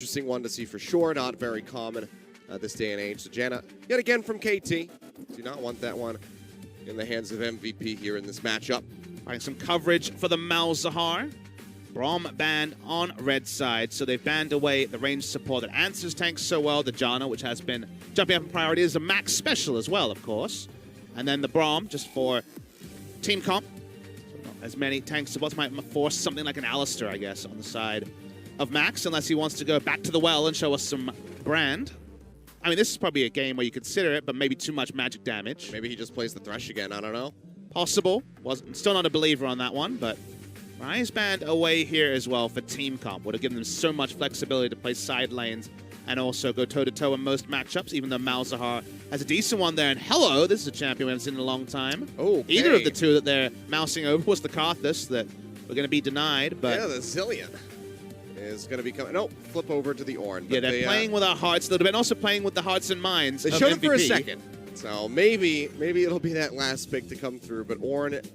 interesting one to see for sure. Not very common this day and age. So Janna, yet again from KT. Do not want that one in the hands of MVP here in this matchup. Finding some coverage for the Malzahar. Braum banned on red side, so they've banned away the ranged support that answers tanks so well. The Janna, which has been jumping up in priority, is a max special as well, of course. And then the Braum, just for team comp. So not as many tank supports, might force something like an Alistair, I guess, on the side of Max, unless he wants to go back to the well and show us some brand. I mean, this is probably a game where you consider it, but maybe too much magic damage. Maybe he just plays the Thresh again, I don't know. Possible. Still not a believer on that one, but Rise banned away here as well for team comp. Would have given them so much flexibility to play side lanes and also go toe-to-toe in most matchups, even though Malzahar has a decent one there. And hello, this is a champion we haven't seen in a long time. Okay. Either of the two that they're mousing over was the Karthus that we're going to be denied. But yeah, the Zilean is going to be coming. No, flip over to the Ornn. Yeah, they're playing with our hearts a little bit, and also playing with the hearts and minds They of showed it MVP. for a second. So maybe it'll be that last pick to come through. But Ornn,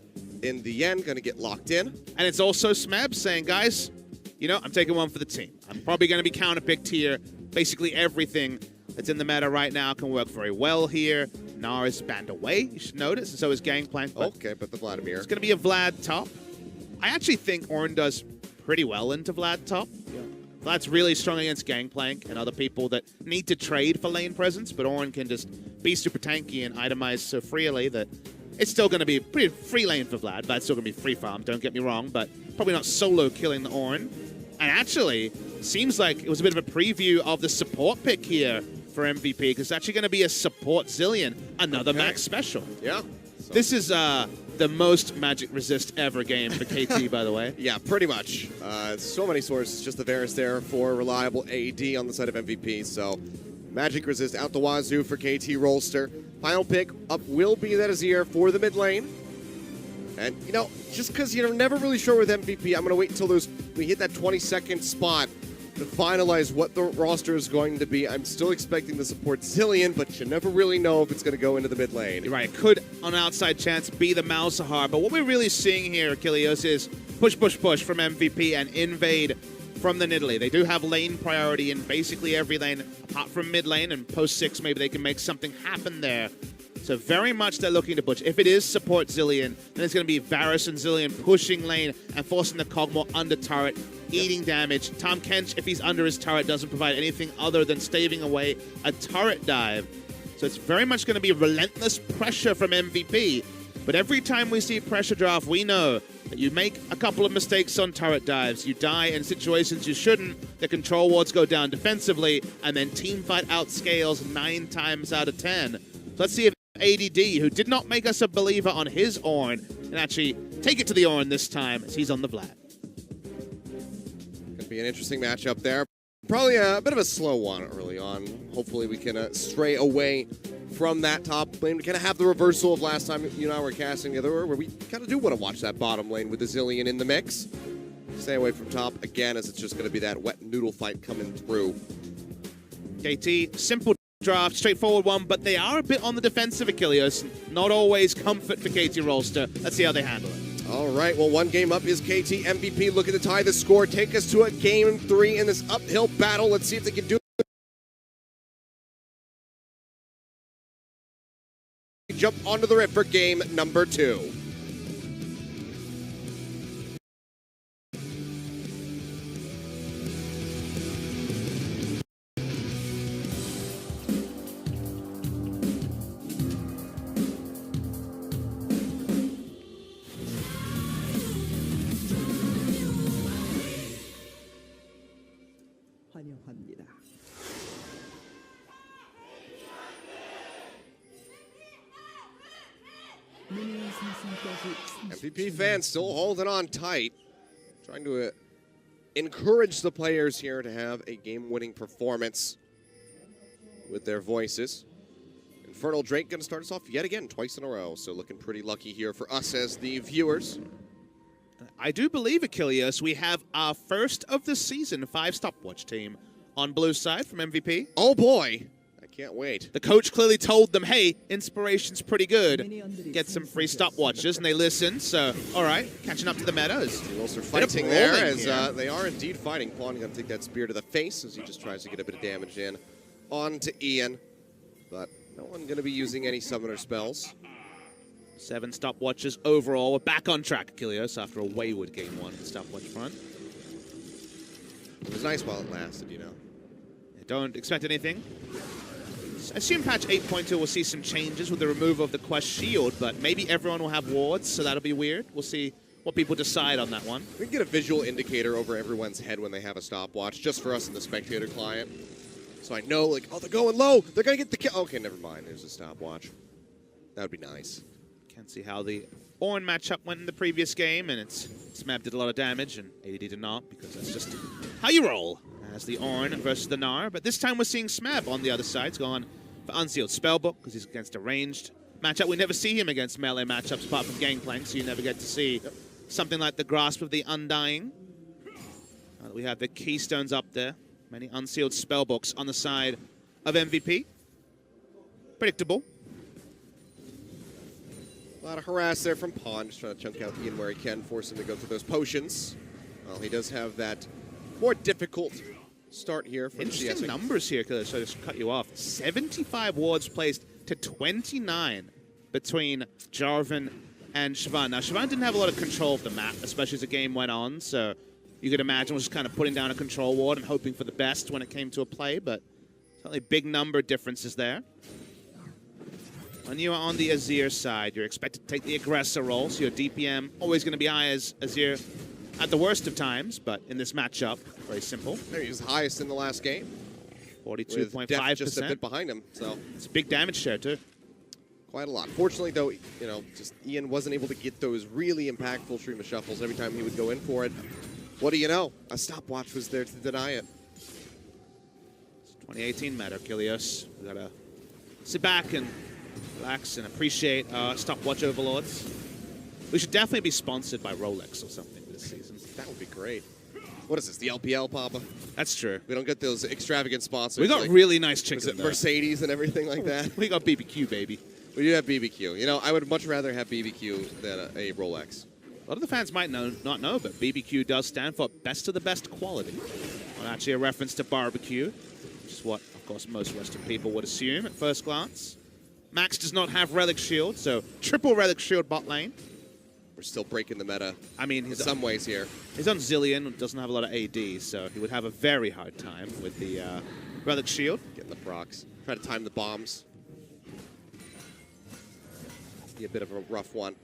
in the end, going to get locked in. And it's also Smeb saying, guys, you know, I'm taking one for the team. I'm probably going to be counterpicked here. Basically everything that's in the meta right now can work very well here. Gnar is banned away, you should notice, and so is Gangplank. But okay, but the Vladimir. It's going to be a Vlad top. I actually think Ornn does pretty well into Vlad top. Yeah. Vlad's really strong against Gangplank and other people that need to trade for lane presence, but Ornn can just be super tanky and itemize so freely that it's still going to be pretty free lane for Vlad. Vlad's still going to be free farm, don't get me wrong, but probably not solo killing the Ornn. And actually, seems like it was a bit of a preview of the support pick here for MVP, because it's actually going to be a support Zilean, another max special. Yeah. So. This is the most magic resist ever game for KT, by the way. Yeah, pretty much. So many sources, just the Varus there for reliable AD on the side of MVP. So magic resist out the wazoo for KT Rolster. Final pick up will be that Azir for the mid lane. And, you know, just because you're never really sure with MVP, I'm going to wait until we hit that 20-second spot to finalize what the roster is going to be. I'm still expecting the support Zilean, but you never really know if it's going to go into the mid lane. You're right. It could, on an outside chance, be the Malzahar. But what we're really seeing here, Achilles, is push, push, push from MVP and invade from the Nidalee. They do have lane priority in basically every lane, apart from mid lane, and post 6, maybe they can make something happen there. So very much they're looking to push. If it is support Zilean, then it's going to be Varus and Zilean pushing lane and forcing the Kog'Maw under turret, eating damage. Tahm Kench, if he's under his turret, doesn't provide anything other than staving away a turret dive. So it's very much going to be relentless pressure from MVP. But every time we see pressure draft, we know that you make a couple of mistakes on turret dives, you die in situations you shouldn't, the control wards go down defensively, and then teamfight outscales 9 times out of 10. So let's see if ADD, who did not make us a believer on his Ornn, and actually take it to the Ornn this time as he's on the Vlad. Could be an interesting matchup there. Probably a bit of a slow one early on. Hopefully we can stray away from that top lane. We kind of have the reversal of last time you and I were casting together, where we kind of do want to watch that bottom lane with the Zilean in the mix. Stay away from top again, as it's just going to be that wet noodle fight coming through. KT, simple draft, straightforward one, but they are a bit on the defensive, Achilles. Not always comfort for KT Rolster. Let's see how they handle it. All right, well, one game up is KT. MVP looking to tie the score, take us to a game 3 in this uphill battle. Let's see if they can do it. Jump onto the rift for game number 2. MVP fans still holding on tight, trying to encourage the players here to have a game-winning performance with their voices. Infernal Drake going to start us off yet again, twice in a row, so looking pretty lucky here for us as the viewers. I do believe, Achilles, we have our first of the season 5 stopwatch team on blue side from MVP. Oh boy, can't wait. The coach clearly told them, hey, inspiration's pretty good. Get some free stopwatches, and they listened. So, all right, catching up to the meadows. Rolster fighting there as they are indeed fighting. Pawn going to take that spear to the face as he just tries to get a bit of damage in onto Ian. But no one going to be using any summoner spells. 7 stopwatches overall. We're back on track, Achilles, after a wayward game 1 stopwatch front. It was nice while it lasted, you know. Don't expect anything. Assume patch 8.2 will see some changes with the removal of the quest shield, but maybe everyone will have wards, so that'll be weird. We'll see what people decide on that one. We can get a visual indicator over everyone's head when they have a stopwatch, just for us in the spectator client. So I know, like, oh, they're going low. They're going to get the kill. Okay, never mind. There's a stopwatch. That would be nice. Can't see how the Ornn matchup went in the previous game, and Smab did a lot of damage, and AD did not, because that's just how you roll. As the Ornn versus the Gnar, but this time we're seeing Smab on the other side. He's gone for Unsealed Spellbook because he's against a ranged matchup. We never see him against melee matchups apart from Gangplank, so you never get to see something like the Grasp of the Undying. We have the Keystones up there. Many Unsealed Spellbooks on the side of MVP. Predictable. A lot of harass there from Pawn, just trying to chunk out Ian where he can, force him to go through those potions. Well, he does have that more difficult start here for Interesting numbers here, because I just cut you off. 75 wards placed to 29 between Jarvan and Siobhan. Now, Siobhan didn't have a lot of control of the map, especially as the game went on, so you could imagine was just kind of putting down a control ward and hoping for the best when it came to a play, but certainly big number differences there. When you are on the Azir side, you're expected to take the aggressor role, so your DPM always going to be high as Azir at the worst of times, but in this matchup, very simple. He was highest in the last game. 42.5%. Just a bit behind him, so it's a big damage share too. Quite a lot. Fortunately, though, you know, just Ian wasn't able to get those really impactful stream of shuffles every time he would go in for it. What do you know? A stopwatch was there to deny it. It's 2018 meta, Achilles. We gotta sit back and relax and appreciate stopwatch overlords. We should definitely be sponsored by Rolex or something this season. That would be great. What is this, the LPL, Papa? That's true. We don't get those extravagant sponsors. We got like, really nice chicken. Was it Mercedes and everything like that? We got BBQ, baby. We do have BBQ. You know, I would much rather have BBQ than a Rolex. A lot of the fans might not know, but BBQ does stand for best of the best quality. Well, actually a reference to barbecue, which is what, of course, most Western people would assume at first glance. Max does not have Relic Shield, so triple Relic Shield bot lane. We're still breaking the meta. I mean, in some ways here. He's on Zillion, doesn't have a lot of AD, so he would have a very hard time with the Relic Shield. Getting the procs. Try to time the bombs. Be a bit of a rough one.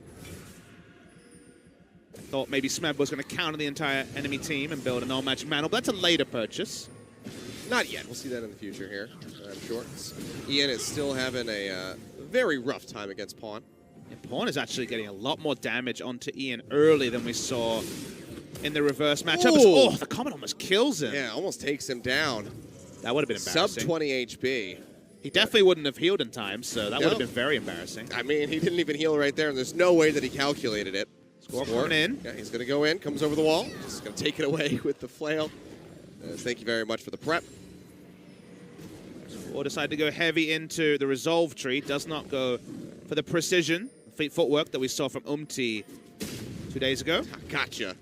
I thought maybe Smeb was going to counter the entire enemy team and build an all-magic mantle, but that's a later purchase. Not yet. We'll see that in the future here, I'm sure. Ian is still having a very rough time against Pawn. And Pawn is actually getting a lot more damage onto Ian early than we saw in the reverse matchup. Oh, the comment almost kills him. Yeah, almost takes him down. That would have been embarrassing. Sub 20 HP. He definitely wouldn't have healed in time, so that would have been very embarrassing. I mean, he didn't even heal right there, and there's no way that he calculated it. Score coming in. Yeah, he's going to go in, comes over the wall. Just going to take it away with the flail. Thank you very much for the prep. Or decide to go heavy into the resolve tree. Does not go for the precision, footwork that we saw from Umti 2 days ago. Gotcha.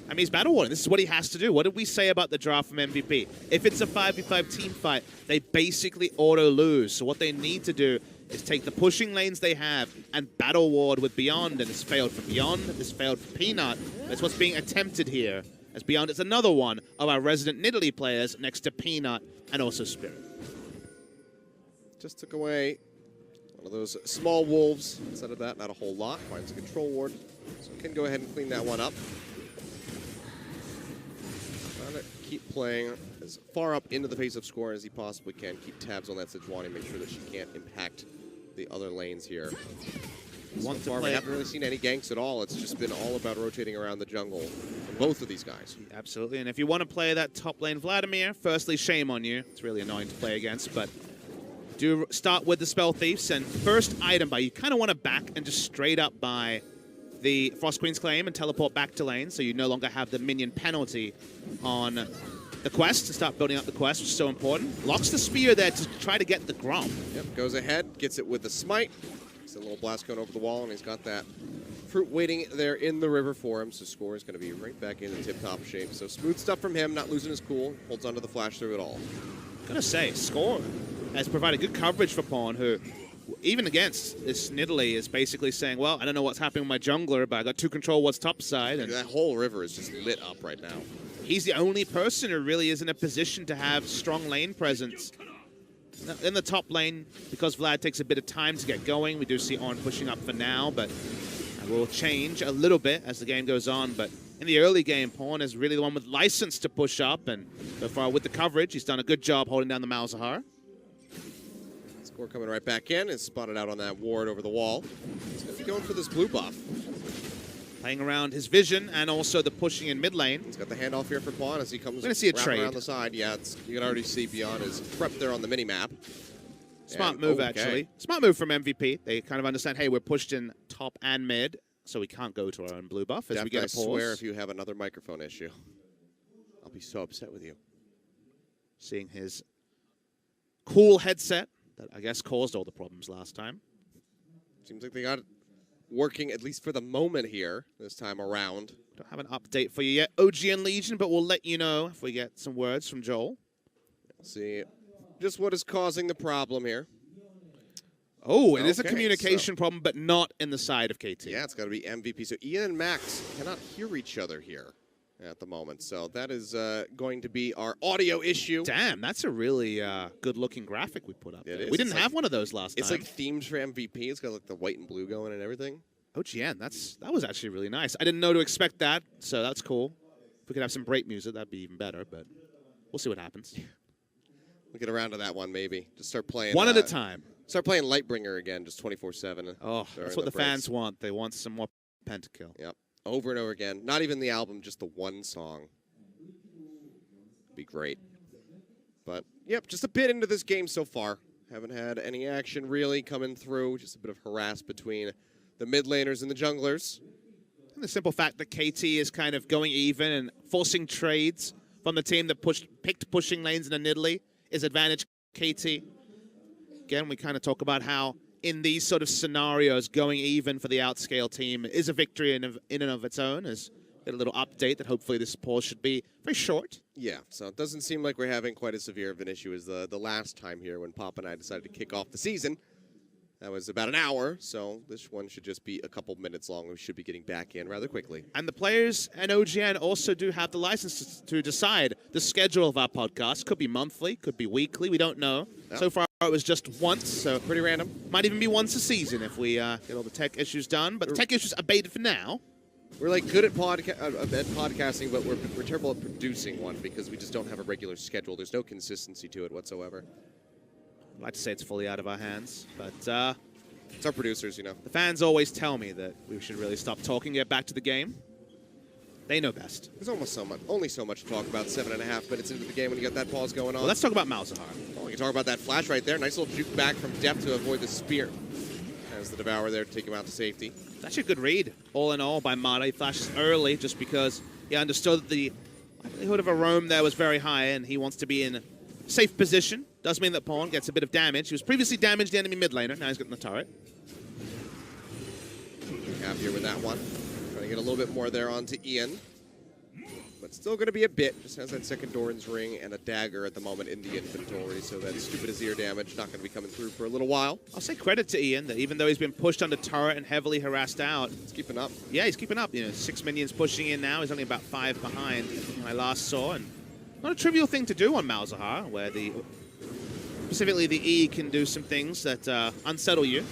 I mean, he's battle warding. This is what he has to do. What did we say about the draft from MVP? If it's a 5v5 team fight, they basically auto-lose. So what they need to do is take the pushing lanes they have and battle ward with Beyond. And this failed for Beyond, this failed for Peanut. That's what's being attempted here. As Beyond is another one of our resident Nidalee players next to Peanut and also Spirit. Just took away one of those small wolves. Instead of that, not a whole lot. Finds a control ward. So can go ahead and clean that one up. Trying to keep playing as far up into the pace of score as he possibly can. Keep tabs on that Sejuani, make sure that she can't impact the other lanes here. So far, we haven't really seen any ganks at all. It's just been all about rotating around the jungle from both of these guys. Absolutely, and if you want to play that top lane Vladimir, firstly, shame on you. It's really annoying to play against, but do start with the Spell Thieves, and first item buy, you kind of want to back and just straight up buy the Frost Queen's Claim and teleport back to lane, so you no longer have the minion penalty on the quest, to start building up the quest, which is so important. Locks the spear there to try to get the Grom. Yep, goes ahead, gets it with the smite. It's a little blast cone over the wall, and he's got that fruit waiting there in the river for him, so score is going to be right back in the tip-top shape. So smooth stuff from him, not losing his cool, holds onto the flash through it all. Gotta say, Score has provided good coverage for Pawn, who, even against this Nidalee, is basically saying, well, I don't know what's happening with my jungler, but I got to control what's topside. And that whole river is just lit up right now. He's the only person who really is in a position to have strong lane presence. In the top lane, because Vlad takes a bit of time to get going, we do see Ornn pushing up for now, but that will change a little bit as the game goes on. But in the early game, Pawn is really the one with license to push up, and so far with the coverage, he's done a good job holding down the Malzahar. Score coming right back in, is spotted out on that ward over the wall. He's going to be going for this blue buff. Playing around his vision and also the pushing in mid lane. He's got the handoff here for Pawn as he comes see a trade around the side. Yeah, you can already see Beyond is prepped there on the mini-map. Smart move, actually. Smart move from MVP. They kind of understand, hey, we're pushed in top and mid, so we can't go to our own blue buff as we get a pause. I swear if you have another microphone issue, I'll be so upset with you. Seeing his cool headset that I guess caused all the problems last time. Seems like they got it working, at least for the moment here, this time around. Don't have an update for you yet, OGN Legion, but we'll let you know if we get some words from Joel. We'll see just what is causing the problem here. Oh, it is a communication problem, but not in the side of KT. Yeah, it's got to be MVP. So Ian and Max cannot hear each other here at the moment. So that is going to be our audio issue. Damn, that's a really good-looking graphic we put up there. We didn't have one of those last time. It's like themed for MVP. It's got like the white and blue going and everything. OGN, that was actually really nice. I didn't know to expect that, so that's cool. If we could have some break music, that'd be even better, but we'll see what happens. We'll get around to that one, maybe. Just start playing. One at a time. Start playing Lightbringer again, just 24/7. Oh, that's what the fans want. They want some more pentakill. Yep. Over and over again. Not even the album, just the one song. Be great. But, yep, just a bit into this game so far. Haven't had any action really coming through. Just a bit of harass between the mid laners and the junglers. And the simple fact that KT is kind of going even and forcing trades from the team that picked pushing lanes in a Nidalee is advantage KT. Again, we kind of talk about how in these sort of scenarios, going even for the outscale team is a victory in and of its own. As a little update that hopefully this pause should be very short. Yeah, so it doesn't seem like we're having quite as severe of an issue as the last time here when Pop and I decided to kick off the season. That was about an hour, so this one should just be a couple minutes long. We should be getting back in rather quickly. And the players and OGN also do have the license to decide the schedule of our podcast. Could be monthly, could be weekly, we don't know. Yep. So far it was just once, so pretty random. Might even be once a season if we get all the tech issues done. But the tech issues are abated for now. We're like good at podcasting, but we're terrible at producing one because we just don't have a regular schedule. There's no consistency to it whatsoever. I'd like to say it's fully out of our hands, but it's our producers, you know. The fans always tell me that we should really stop talking, get back to the game. They know best. There's only so much to talk about 7.5 minutes into the game when you got that pause going on. Well, let's talk about Malzahar. Oh, you can talk about that flash right there. Nice little juke back from depth to avoid the spear. As the Devourer there to take him out to safety. It's actually a good read, all in all, by Mata. He flashes early just because he understood that the likelihood of a roam there was very high, and he wants to be in a safe position. Does mean that Pawn gets a bit of damage. He was previously damaged the enemy mid laner. Now he's getting the turret. Happier with that one. Trying to get a little bit more there onto Ian. But still going to be a bit. Just has that second Doran's ring and a dagger at the moment in the inventory. So that stupid Azir damage not going to be coming through for a little while. I'll say credit to Ian that even though he's been pushed under turret and heavily harassed out. He's keeping up. Yeah, he's keeping up. You know, 6 minions pushing in now. He's only about 5 behind when I last saw. And not a trivial thing to do on Malzahar, where specifically the E can do some things that unsettle you.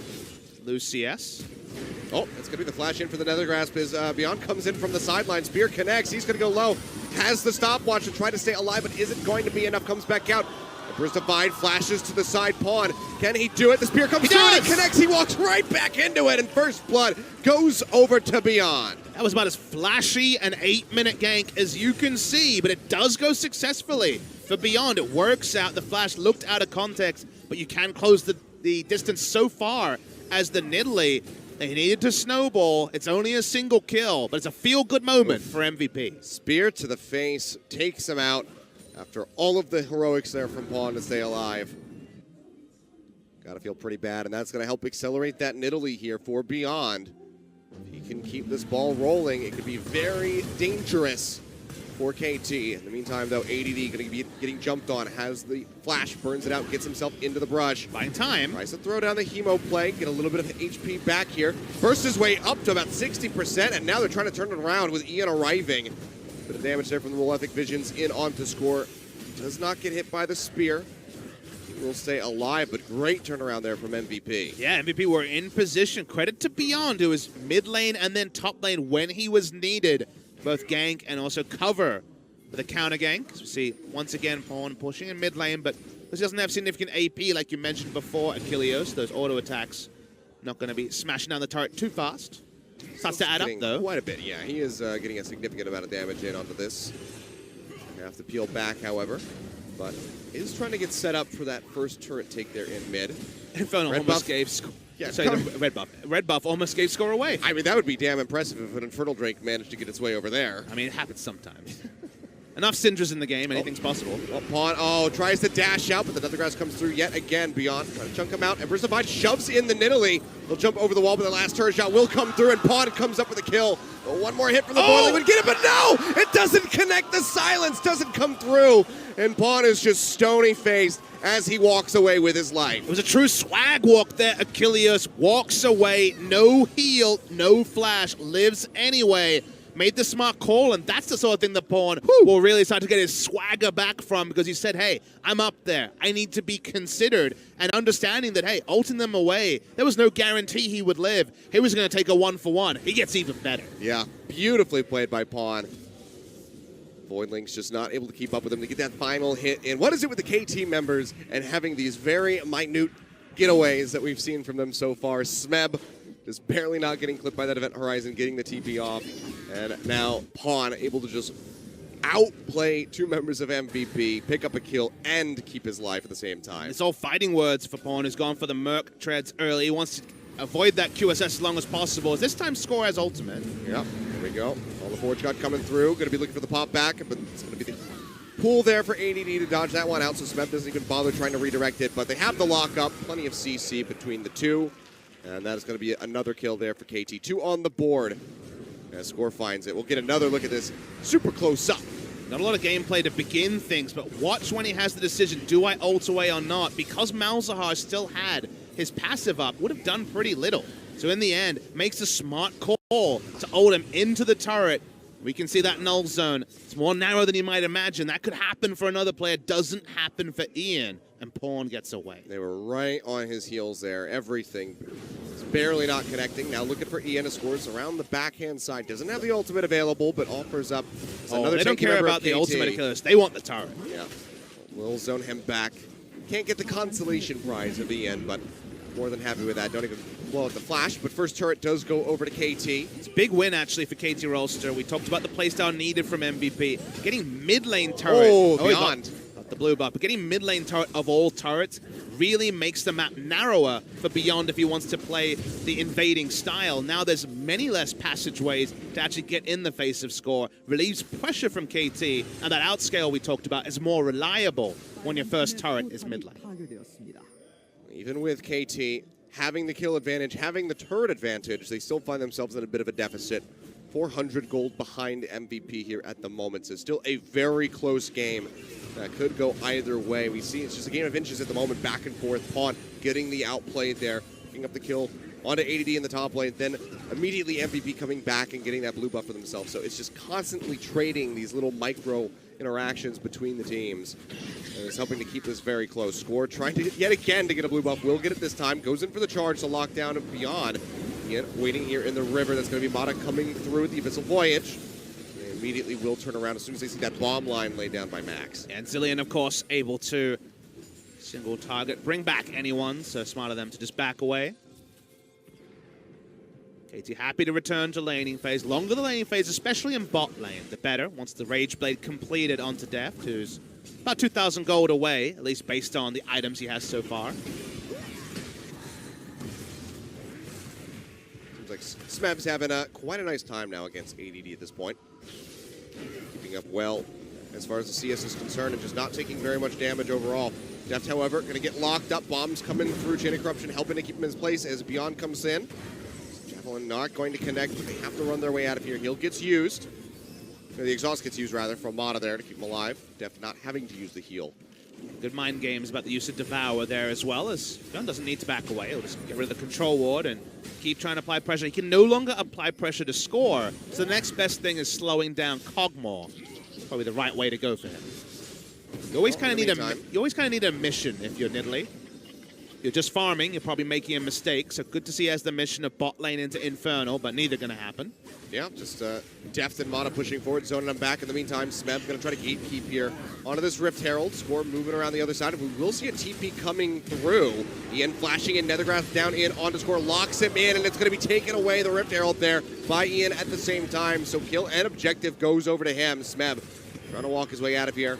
Lose CS. Oh, it's going to be the flash in for the Nether Grasp as Beyond comes in from the sideline. Spear connects. He's going to go low. Has the stopwatch to try to stay alive, but isn't going to be enough. Comes back out. Emperor's Divide flashes to the side Pawn. Can he do it? The spear comes through and he connects. He walks right back into it, and First Blood goes over to Beyond. That was about as flashy an 8-minute gank as you can see, but it does go successfully. For Beyond, it works out. The flash looked out of context, but you can close the distance so far as the Nidalee. They needed to snowball. It's only a single kill, but it's a feel-good moment for MVP. Spear to the face, takes him out. After all of the heroics there from Pawn to stay alive. Gotta feel pretty bad, and that's gonna help accelerate that Nidalee here for Beyond. If he can keep this ball rolling, it could be very dangerous for KT. In the meantime, though, ADD gonna be getting jumped on, has the flash, burns it out, gets himself into the brush. Buying time. Tries to throw down the Hemo play, get a little bit of HP back here. Bursts his way up to about 60%, and now they're trying to turn it around with Ian arriving. Bit of damage there from the Malefic Visions in onto Score. Does not get hit by the spear. He will stay alive, but great turnaround there from MVP. Yeah, MVP were in position. Credit to Beyond, who was mid lane and then top lane when he was needed. Both gank and also cover with a counter gank. So we see, once again, Pawn pushing in mid lane, but this doesn't have significant AP like you mentioned before, Achilles. Those auto attacks not going to be smashing down the turret too fast. Starts to add up, though. Quite a bit, yeah. He is getting a significant amount of damage in onto this. Have to peel back, however, but is trying to get set up for that first turret take there in mid. Inferno almost gave score. Yeah, sorry, red buff. Red buff almost gave score away. I mean, that would be damn impressive if an Infernal Drake managed to get its way over there. I mean, it happens sometimes. Enough Syndras in the game, anything's possible. Pawn, tries to dash out, but the Nethergrass comes through yet again. Beyond, trying to chunk him out. Emperor's Divide shoves in the Nidalee. He'll jump over the wall, but the last turret shot will come through, and Pawn comes up with a kill. One more hit from the boiling would get it, but no! It doesn't connect. The silence doesn't come through, and Pawn is just stony-faced as he walks away with his life. It was a true swag walk there. Achilles walks away, no heal, no flash, lives anyway. Made the smart call, and that's the sort of thing that Pawn will really start to get his swagger back from, because he said, hey, I'm up there. I need to be considered. And understanding that, hey, ulting them away, there was no guarantee he would live. He was going to take a 1-for-1. He gets even better. Yeah, beautifully played by Pawn. Voidlink's just not able to keep up with him to get that final hit. And what is it with the KT members and having these very minute getaways that we've seen from them so far? Smeb just barely not getting clipped by that Event Horizon, getting the TP off. And now Pawn able to just outplay two members of MVP, pick up a kill, and keep his life at the same time. It's all fighting words for Pawn, who's gone for the Merc treads early. He wants to avoid that QSS as long as possible. This time Score has ultimate. Yep, there we go. All the Forge God coming through. Going to be looking for the pop back, but it's going to be the pull there for ADD to dodge that one out, so Smeb doesn't even bother trying to redirect it, but they have the lockup. Plenty of CC between the two. And that is going to be another kill there for KT. 2 on the board as Score finds it. We'll get another look at this super close up. Not a lot of gameplay to begin things, but watch when he has the decision, do I ult away or not? Because Malzahar still had his passive up, would have done pretty little. So in the end, makes a smart call to ult him into the turret. We can see that null zone. It's more narrow than you might imagine. That could happen for another player. Doesn't happen for Ian, and Pawn gets away. They were right on his heels there. Everything is barely not connecting. Now looking for Ian to scores around the backhand side. Doesn't have the ultimate available, but offers up another. They don't care about the ultimate killers. They want the turret. Yeah, we'll zone him back. Can't get the consolation prize of Ian, but more than happy with that. Don't even blow out the flash, but first turret does go over to KT. It's a big win, actually, for KT Rolster. We talked about the playstyle needed from MVP. Getting mid lane turret. Beyond. Got the blue buff, but getting mid lane turret of all turrets really makes the map narrower for Beyond if he wants to play the invading style. Now there's many less passageways to actually get in the face of Score. Relieves pressure from KT, and that outscale we talked about is more reliable when your first turret is mid lane. Even with KT having the kill advantage, having the turret advantage, they still find themselves in a bit of a deficit. 400 gold behind MVP here at the moment. So still a very close game that could go either way. We see it's just a game of inches at the moment, back and forth. Pawn getting the outplay there, picking up the kill onto ADD in the top lane, then immediately MVP coming back and getting that blue buff for themselves. So it's just constantly trading these little micro interactions between the teams. And it's helping to keep this very close. Score trying to yet again to get a blue buff. Will get it this time. Goes in for the charge to lock down and Beyond. Again, waiting here in the river. That's going to be Mata coming through with the Abyssal Voyage. They immediately will turn around as soon as they see that bomb line laid down by Max. And Zilean, of course, able to single target, bring back anyone. So smart of them to just back away. KT happy to return to laning phase. Longer the laning phase, especially in bot lane, the better. Once the Rage Blade completed onto Deft, who's about 2,000 gold away, at least based on the items he has so far. Seems like Smeb's having quite a nice time now against ADD at this point. Keeping up well as far as the CS is concerned, and just not taking very much damage overall. Deft, however, going to get locked up. Bombs coming through. Chain of Corruption helping to keep him in his place as Beyond comes in. Javelin not going to connect, but they have to run their way out of here. Heal gets used. Or the exhaust gets used, rather, from Mata there to keep him alive. Deft not having to use the heal. Good mind games about the use of Devour there as well, as Beyond doesn't need to back away. He'll just get rid of the control ward and keep trying to apply pressure. He can no longer apply pressure to score, so the next best thing is slowing down Cogmore. Probably the right way to go for him. You always kind of need a mission if you're Nidalee. You're just farming, you're probably making a mistake, so good to see he has the mission of bot lane into Infernal, but neither going to happen. Yeah, just Deft and Mata pushing forward, zoning them back. In the meantime, Smeb going to try to gatekeep here onto this Rift Herald. Score moving around the other side. We will see a TP coming through. Ian flashing in, Nethergrass down in onto Score, locks him in, and it's going to be taken away, the Rift Herald there, by Ian at the same time. So kill and objective goes over to him. Smeb trying to walk his way out of here.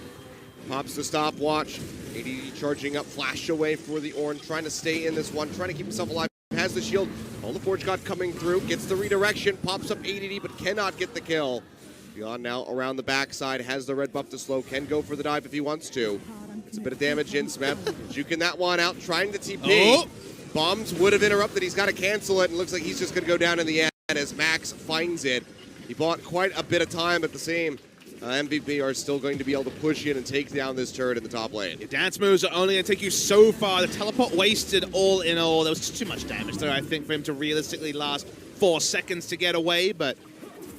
Pops the stopwatch. ADD charging up, flash away for the Ornn, trying to stay in this one, trying to keep himself alive. Has the shield. All the Forge God coming through, gets the redirection, pops up ADD, but cannot get the kill. Beyond now around the backside, has the red buff to slow, can go for the dive if he wants to. It's a bit of damage in. Smeb juking that one out, trying to TP. Oh. Bombs would have interrupted. He's got to cancel it, and looks like he's just going to go down in the end as Max finds it. He bought quite a bit of time at the same. MVP are still going to be able to push in and take down this turret in the top lane. Your dance moves are only going to take you so far. The teleport wasted all in all. There was just too much damage there, I think, for him to realistically last 4 seconds to get away, but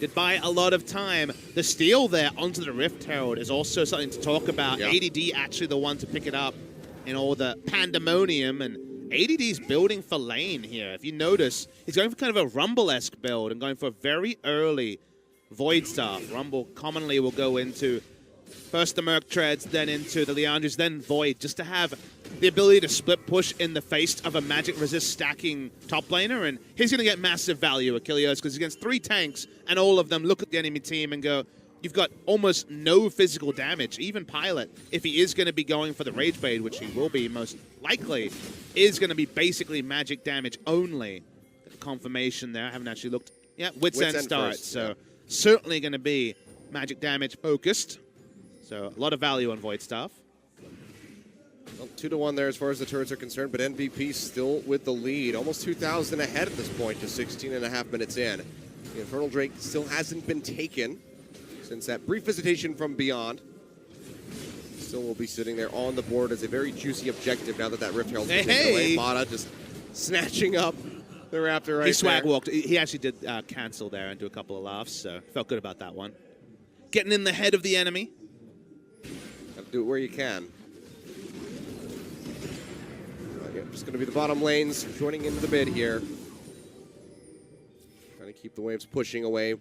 did buy a lot of time. The steal there onto the Rift Herald is also something to talk about. Yeah. ADD actually the one to pick it up in all the pandemonium, and ADD's building for lane here. If you notice, he's going for kind of a Rumble-esque build and going for a very early Void Staff. Rumble commonly will go into first the Merc Treads, then into the Leandros, then Void, just to have the ability to split push in the face of a magic resist stacking top laner, and he's going to get massive value, Achilles, because he's against 3 tanks, and all of them look at the enemy team and go, you've got almost no physical damage. Even Pilot, if he is going to be going for the Rage Blade, which he will be most likely, is going to be basically magic damage only. Confirmation there, I haven't actually looked. Yeah, Wits End starts, first, so... yeah. Certainly going to be magic damage focused. So a lot of value on Void Staff. Well, 2-1 there as far as the turrets are concerned, but MVP still with the lead. Almost 2,000 ahead at this point, just 16.5 minutes in. The Infernal Drake still hasn't been taken since that brief visitation from Beyond. Still will be sitting there on the board as a very juicy objective now that that Rift Herald's been taken away. Mata just snatching up the Raptor right He swag there. walked. He actually did cancel there and do a couple of laughs, so felt good about that one. Getting in the head of the enemy. Gotta do it where you can. Just going to be the bottom lanes joining into the mid here. Trying to keep the waves pushing away.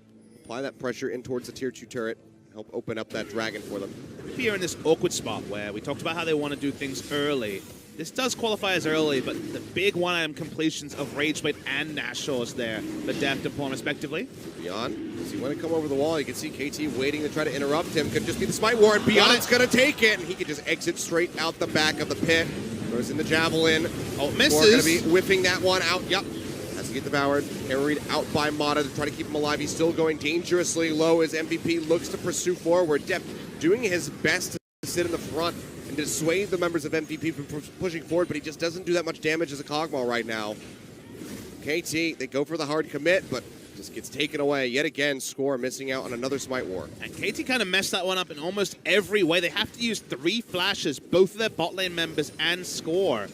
Apply that pressure in towards the tier 2 turret. Help open up that dragon for them. Here in this awkward spot where we talked about how they want to do things early. This does qualify as early, but the big one-item completions of Rageblade and Nashor's there, the Deft and Pawn respectively. Beyond, does he want to come over the wall? You can see KT waiting to try to interrupt him. Could just be the Smite Ward. Beyond's going to take it, and he can just exit straight out the back of the pit. Throws in the Javelin. Oh, misses. Going to be whipping that one out. Yep. Has to get devoured. Carried out by Mata to try to keep him alive. He's still going dangerously low as MVP looks to pursue forward. Deft doing his best to sit in the front and dissuade the members of MVP from pushing forward, but he just doesn't do that much damage as a Cogmaw right now. KT, they go for the hard commit, but just gets taken away. Yet again, Score missing out on another Smite War. And KT kind of messed that one up in almost every way. They have to use 3 flashes, both of their bot lane members and Score.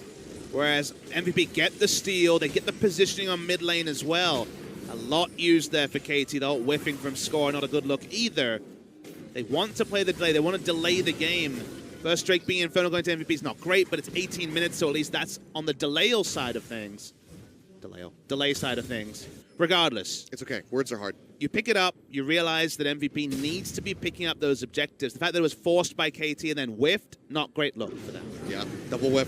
Whereas MVP get the steal, they get the positioning on mid lane as well. A lot used there for KT, though, whiffing from Score, not a good look either. They want to play the delay, they want to delay the game. First Drake being Infernal going to MVP is not great, but it's 18 minutes, so at least that's on the delay side of things. Delay side of things. Regardless. It's okay. Words are hard. You pick it up, you realize that MVP needs to be picking up those objectives. The fact that it was forced by KT and then whiffed, not great look for them. Yeah, double whip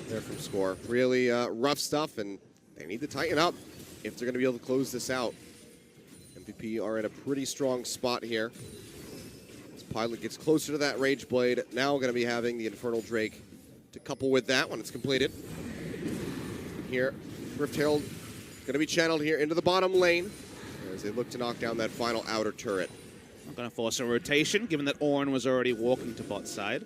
there from Score. Really rough stuff, and they need to tighten up if they're going to be able to close this out. MVP are in a pretty strong spot here. Pilot gets closer to that Rage Blade. Now going to be having the Infernal Drake to couple with that when it's completed. Here, Rift Herald going to be channeled here into the bottom lane as they look to knock down that final outer turret. Not going to force a rotation, given that Ornn was already walking to bot side.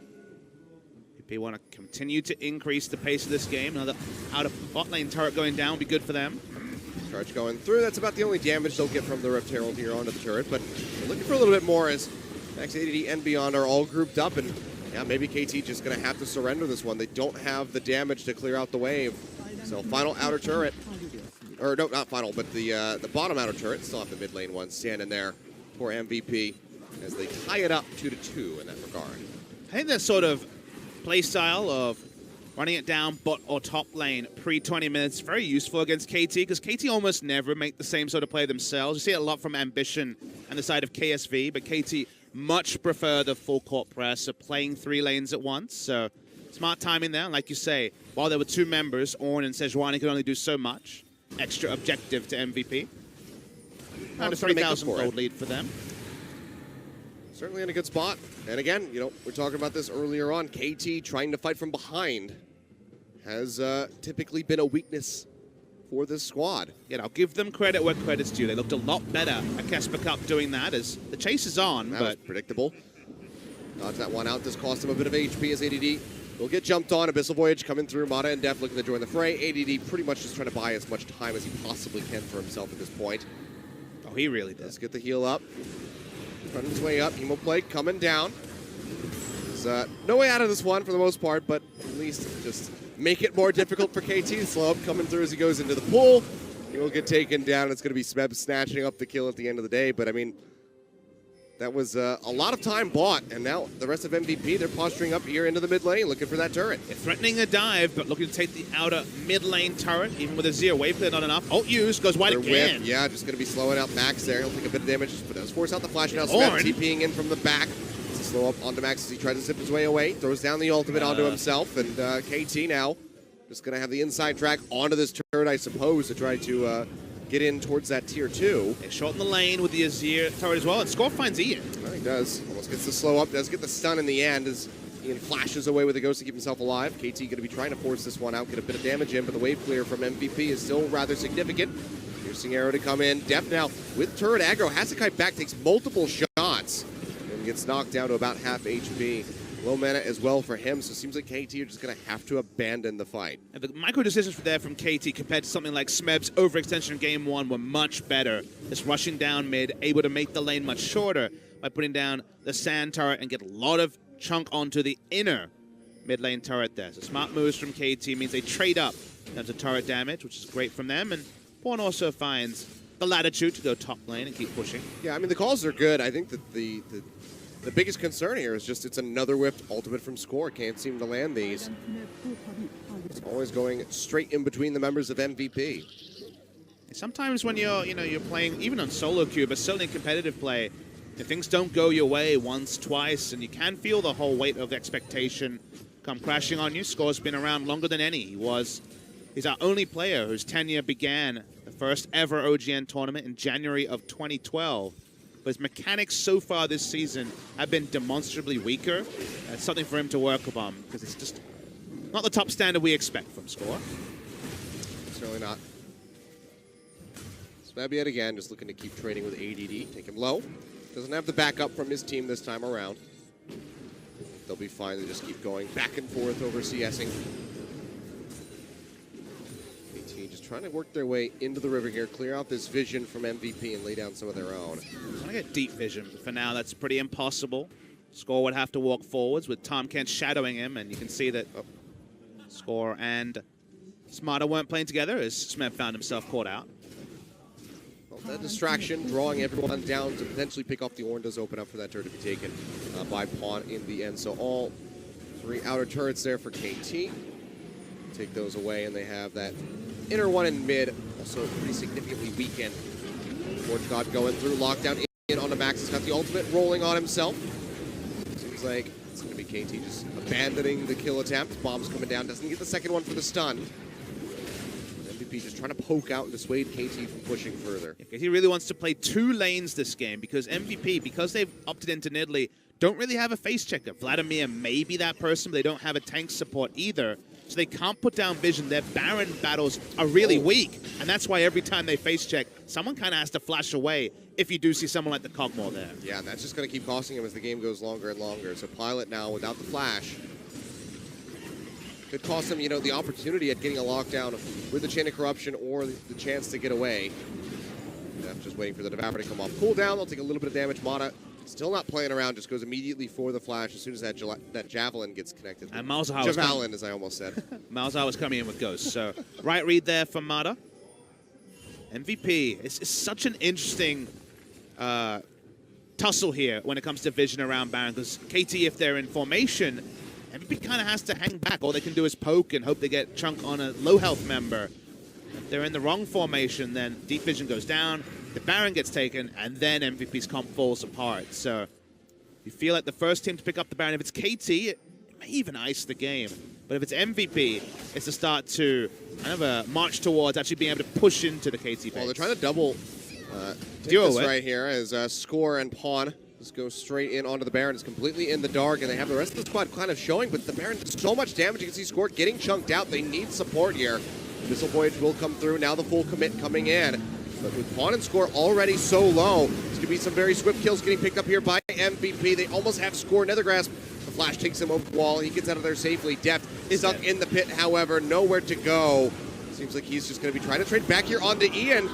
MVP want to continue to increase the pace of this game. Another out of bot lane turret going down would be good for them. Charge going through. That's about the only damage they'll get from the Rift Herald here onto the turret, but they're looking for a little bit more as Max ADD and Beyond are all grouped up, and yeah, maybe KT just going to have to surrender this one. They don't have the damage to clear out the wave. So final outer turret, or no, not final, but the bottom outer turret, still have the mid lane one standing there for MVP as they tie it up 2-2 in that regard. I think that sort of play style of running it down bot or top lane pre-20 minutes very useful against KT, because KT almost never make the same sort of play themselves. You see it a lot from Ambition and the side of KSV, but KT much prefer the full court press of playing 3 lanes at once. So smart timing there. Like you say, while there were 2 members, Ornn and Sejuani could only do so much. Extra objective to MVP. Around a 3,000 gold lead for them. Certainly in a good spot. And again, you know, we're talking about this earlier on. KT trying to fight from behind has typically been a weakness for this squad. Yeah, I'll give them credit where credit's due. They looked a lot better at Casper Cup doing that as the chase is on. That was predictable. Dodge that one out. Does cost him a bit of HP as ADD will get jumped on. Abyssal Voyage coming through. Mata and Def looking to join the fray. ADD pretty much just trying to buy as much time as he possibly can for himself at this point. Oh, he really does. Let's get the heal up. Running his way up. Hemoplague coming down. There's no way out of this one for the most part, but at least just make it more difficult for KT. Slow up coming through as he goes into the pool. He will get taken down. It's going to be Smeb snatching up the kill at the end of the day, but I mean, that was a lot of time bought, and now the rest of MVP, they're posturing up here into the mid lane, looking for that turret. They're threatening a dive, but looking to take the outer mid lane turret, even with a Zero wave clear, not enough. Ult used, goes wide again. Whip, yeah, just going to be slowing out Max there. He'll take a bit of damage, but does force out the flash now. Ornn Smeb TPing in from the back. To slow up onto Max as he tries to zip his way away. Throws down the ultimate onto himself, and KT now just going to have the inside track onto this turret, I suppose, to try to get in towards that tier 2. They shorten the lane with the Azir turret as well, and Score finds Ian. He does. Almost gets the slow up. Does get the stun in the end as Ian flashes away with the ghost to keep himself alive. KT going to be trying to force this one out, get a bit of damage in, but the wave clear from MVP is still rather significant. Piercing arrow to come in. Def now with turret aggro. Has to kite back, takes multiple shots, and gets knocked down to about half HP. Low mana as well for him, so it seems like KT are just going to have to abandon the fight. And the micro decisions there from KT compared to something like Smeb's overextension in game 1 were much better. Just rushing down mid, able to make the lane much shorter by putting down the sand turret and get a lot of chunk onto the inner mid lane turret there. So smart moves from KT means they trade up in terms of turret damage, which is great from them. And Pawn also finds the latitude to go top lane and keep pushing. Yeah, I mean, the calls are good. I think that the biggest concern here is just it's another whipped ultimate from Score. Can't seem to land these. It's always going straight in between the members of MVP. Sometimes when you're playing, even on solo queue, but certainly in competitive play, if things don't go your way once, twice, and you can feel the whole weight of expectation come crashing on you. Score's been around longer than any. He's our only player whose tenure began the first ever OGN tournament in January of 2012. But his mechanics so far this season have been demonstrably weaker. It's something for him to work upon, because it's just not the top standard we expect from Score. Certainly not. Smeb yet again, just looking to keep trading with ADD. Take him low. Doesn't have the backup from his team this time around. They'll be fine. They just keep going back and forth over CSing. KT just trying to work their way into the river here, clear out this vision from MVP and lay down some of their own. Trying to get deep vision, but for now that's pretty impossible. Score would have to walk forwards with Tom Kent shadowing him, and you can see that Score and Smarter weren't playing together as Smeb found himself caught out. Well, that distraction, drawing everyone down to potentially pick off the Ornn, does open up for that turret to be taken by Pawn in the end. So all 3 outer turrets there for KT. Take those away, and they have that inner one in mid, also pretty significantly weakened. Forge God going through, lockdown in onto Max. He's got the ultimate rolling on himself. Seems like it's going to be KT just abandoning the kill attempt. Bombs coming down, doesn't get the second one for the stun. MVP just trying to poke out and dissuade KT from pushing further. Yeah, KT really wants to play 2 lanes this game, because MVP, because they've opted into Nidalee, don't really have a face checker. Vladimir may be that person, but they don't have a tank support either. so they can't put down vision. Their Baron battles are really weak, and that's why every time they face check, someone kind of has to flash away if you do see someone like the Cogmore there. Yeah, and that's just going to keep costing him as the game goes longer and longer. So Pilot now without the flash could cost him, you know, the opportunity at getting a lockdown with the Chain of Corruption or the chance to get away. Just waiting for the Devour to come off cooldown. They'll take a little bit of damage. Mata still not playing around, just goes immediately for the flash as soon as that Javelin gets connected. And Malzahar Javelin, as I almost said. Malzahar was coming in with Ghost. So, right read there for Mata. MVP. It's such an interesting tussle here when it comes to vision around Baron, because KT, if they're in formation, MVP kind of has to hang back. All they can do is poke and hope they get chunk on a low health member. If they're in the wrong formation, then deep vision goes down, the Baron gets taken, and then MVP's comp falls apart. So you feel like the first team to pick up the Baron, if it's KT, it may even ice the game. But if it's MVP, it's a start to kind of march towards actually being able to push into the KT base. Well, they're trying to double duo this right here as Score and Pawn just go straight in onto the Baron. It's completely in the dark, and they have the rest of the squad kind of showing, but the Baron does so much damage. You can see Score getting chunked out. They need support here. Missile Voyage will come through. Now the full commit coming in. But with Pawn and Score already so low, there's going to be some very swift kills getting picked up here by MVP. They almost have Score. Nethergrasp. The flash takes him over the wall. He gets out of there safely. Deft is stuck in the pit, however, nowhere to go. Seems like he's just going to be trying to trade back here onto Ian.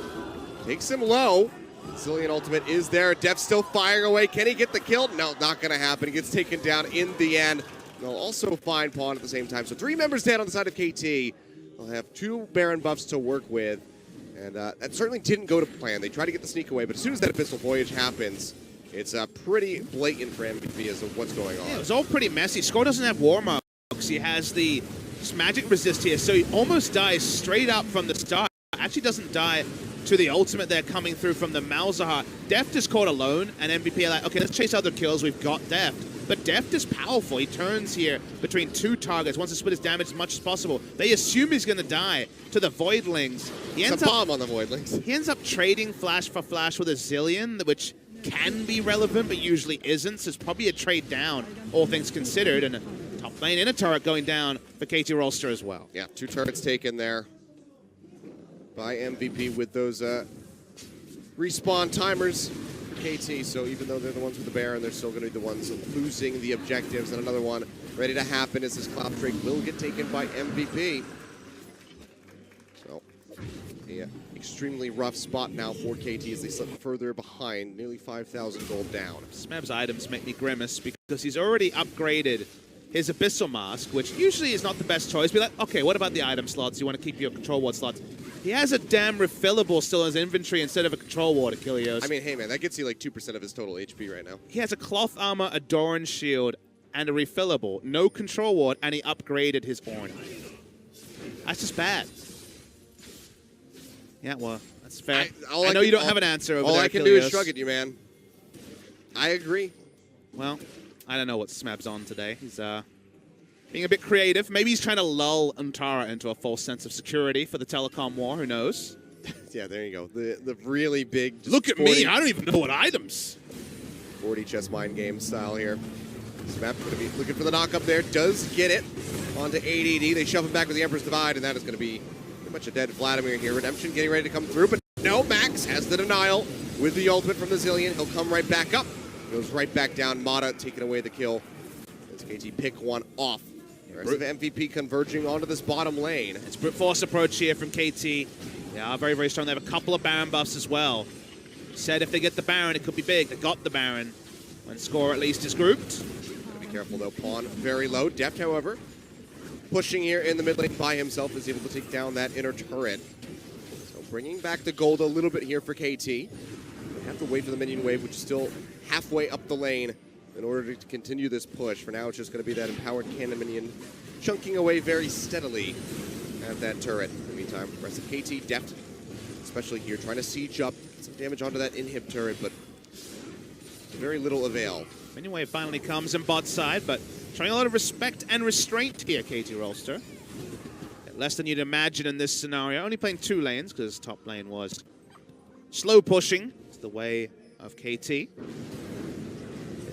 Takes him low. Zillion ultimate is there. Deft still firing away. Can he get the kill? No, not going to happen. He gets taken down in the end. They'll also find Pawn at the same time. So 3 members dead on the side of KT. They'll have 2 Baron buffs to work with. And that certainly didn't go to plan. They tried to get the sneak away, but as soon as that Abyssal Voyage happens, it's pretty blatant for MVP as to what's going on. Yeah, it was all pretty messy. Score doesn't have Warmarks. He has the magic resist here, so he almost dies straight up from the start. Actually doesn't die to the ultimate there coming through from the Malzahar. Deft is caught alone, and MVP are like, okay, let's chase other kills. We've got Deft. But Deft is powerful. He turns here between 2 targets, wants to split his damage as much as possible. They assume he's going to die to the Voidlings. He ends up, bomb on the Voidlings. He ends up trading flash for flash with a Zillion, which can be relevant, but usually isn't. So it's probably a trade down, all things considered. And a top lane in a turret going down for KT Rolster as well. Yeah, 2 turrets taken there by MVP with those respawn timers for KT. So even though they're the ones with the Baron, they're still going to be the ones losing the objectives. And another one ready to happen as this Cloud Drake will get taken by MVP. So, yeah, extremely rough spot now for KT as they slip further behind, nearly 5,000 gold down. Smeb's items make me grimace because he's already upgraded his Abyssal Mask, which usually is not the best choice. Be like, okay, what about the item slots? You want to keep your Control Ward slots. He has a damn refillable still in his inventory instead of a Control Ward, Achilles. I mean, hey man, that gets you like 2% of his total HP right now. He has a Cloth Armor, a Doran Shield, and a refillable. No Control Ward, and he upgraded his Ornn. That's just bad. Yeah, well, that's fair. I know you don't have an answer over there, All I can do is shrug at you, man. I agree. Well, I don't know what Smeb's on today. He's being a bit creative. Maybe he's trying to lull Antara into a false sense of security for the telecom war. Who knows? Yeah, there you go. The really big... Look at me. I don't even know what items. 40 chess mind game style here. Smeb going to be looking for the knock up there. Does get it onto 880. They shove him back with the Emperor's Divide, and that is going to be pretty much a dead Vladimir here. Redemption getting ready to come through, but no, Max has the denial with the ultimate from the Zillion. He'll come right back up. Goes right back down. Mata taking away the kill as KT pick one off. The rest of MVP converging onto this bottom lane. It's brute force approach here from KT. They are very, very strong. They have a couple of Baron buffs as well. Said if they get the Baron, it could be big. They got the Baron. When Score at least is grouped. Gotta be careful though. Pawn very low. Deft, however, pushing here in the mid lane by himself, is able to take down that inner turret. So bringing back the gold a little bit here for KT. They have to wait for the minion wave, which is still halfway up the lane in order to continue this push. For now, it's just going to be that empowered cannon minion chunking away very steadily at that turret. In the meantime, the rest of KT Deft, especially here, trying to siege up some damage onto that inhib turret, but very little avail. Minion wave finally comes in bot side, but showing a lot of respect and restraint here, KT Rolster. Less than you'd imagine in this scenario. Only playing 2 lanes, because top lane was slow pushing. It's the way of KT. They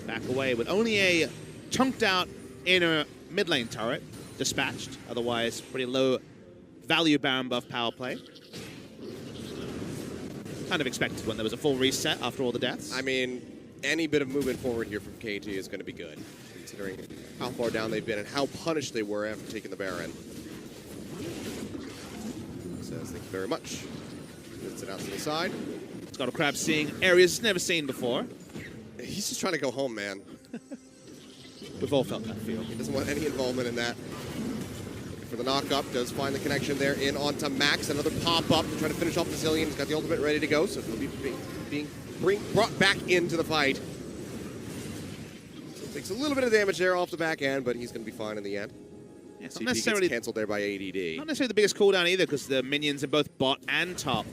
back away with only a chunked out inner mid lane turret. dispatched. Otherwise, pretty low value Baron buff power play. Kind of expected when there was a full reset after all the deaths. I mean, any bit of movement forward here from KT is going to be good, considering how far down they've been and how punished they were after taking the Baron. Says thank you very much. Gets it out to the side. Scott Crab seeing areas never seen before. He's just trying to go home, man. We've all felt that feel. He doesn't want any involvement in that. Looking for the knock-up, does find the connection there in onto Max. Another pop-up to try to finish off the Zillion. He's got the ultimate ready to go, so he'll be brought back into the fight. So takes a little bit of damage there off the back end, but he's going to be fine in the end. Yeah, not CP necessarily gets canceled there by ADD. Not necessarily the biggest cooldown either, because the minions in both bot and top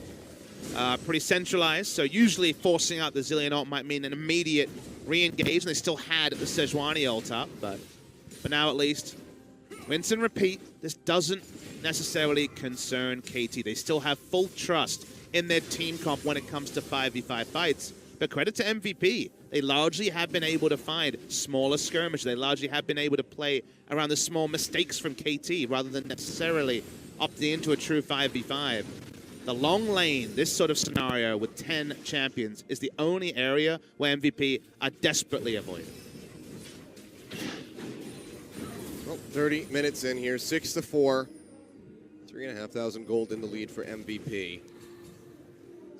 pretty centralized. So usually forcing out the Zillion ult might mean an immediate re-engage, and they still had the Sejuani ult up, but for now at least, rinse and repeat. This doesn't necessarily concern KT. They still have full trust in their team comp when it comes to 5v5 fights. But credit to MVP. They largely have been able to find smaller skirmishes. They largely have been able to play around the small mistakes from KT rather than necessarily opting into a true 5v5. The long lane, this sort of scenario with 10 champions, is the only area where MVP are desperately avoiding. Well, 30 minutes in here, 6-4. 3,500 gold in the lead for MVP.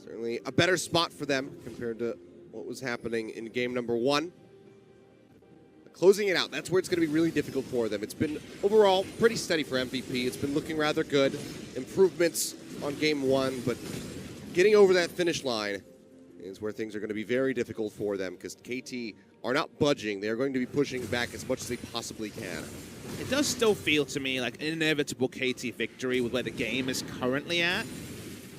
Certainly a better spot for them compared to what was happening in game number 1. Closing it out, that's where it's going to be really difficult for them. It's been overall pretty steady for MVP. It's been looking rather good. Improvements on game 1, but getting over that finish line is where things are going to be very difficult for them because KT are not budging. They're going to be pushing back as much as they possibly can. It does still feel to me like an inevitable KT victory with where the game is currently at,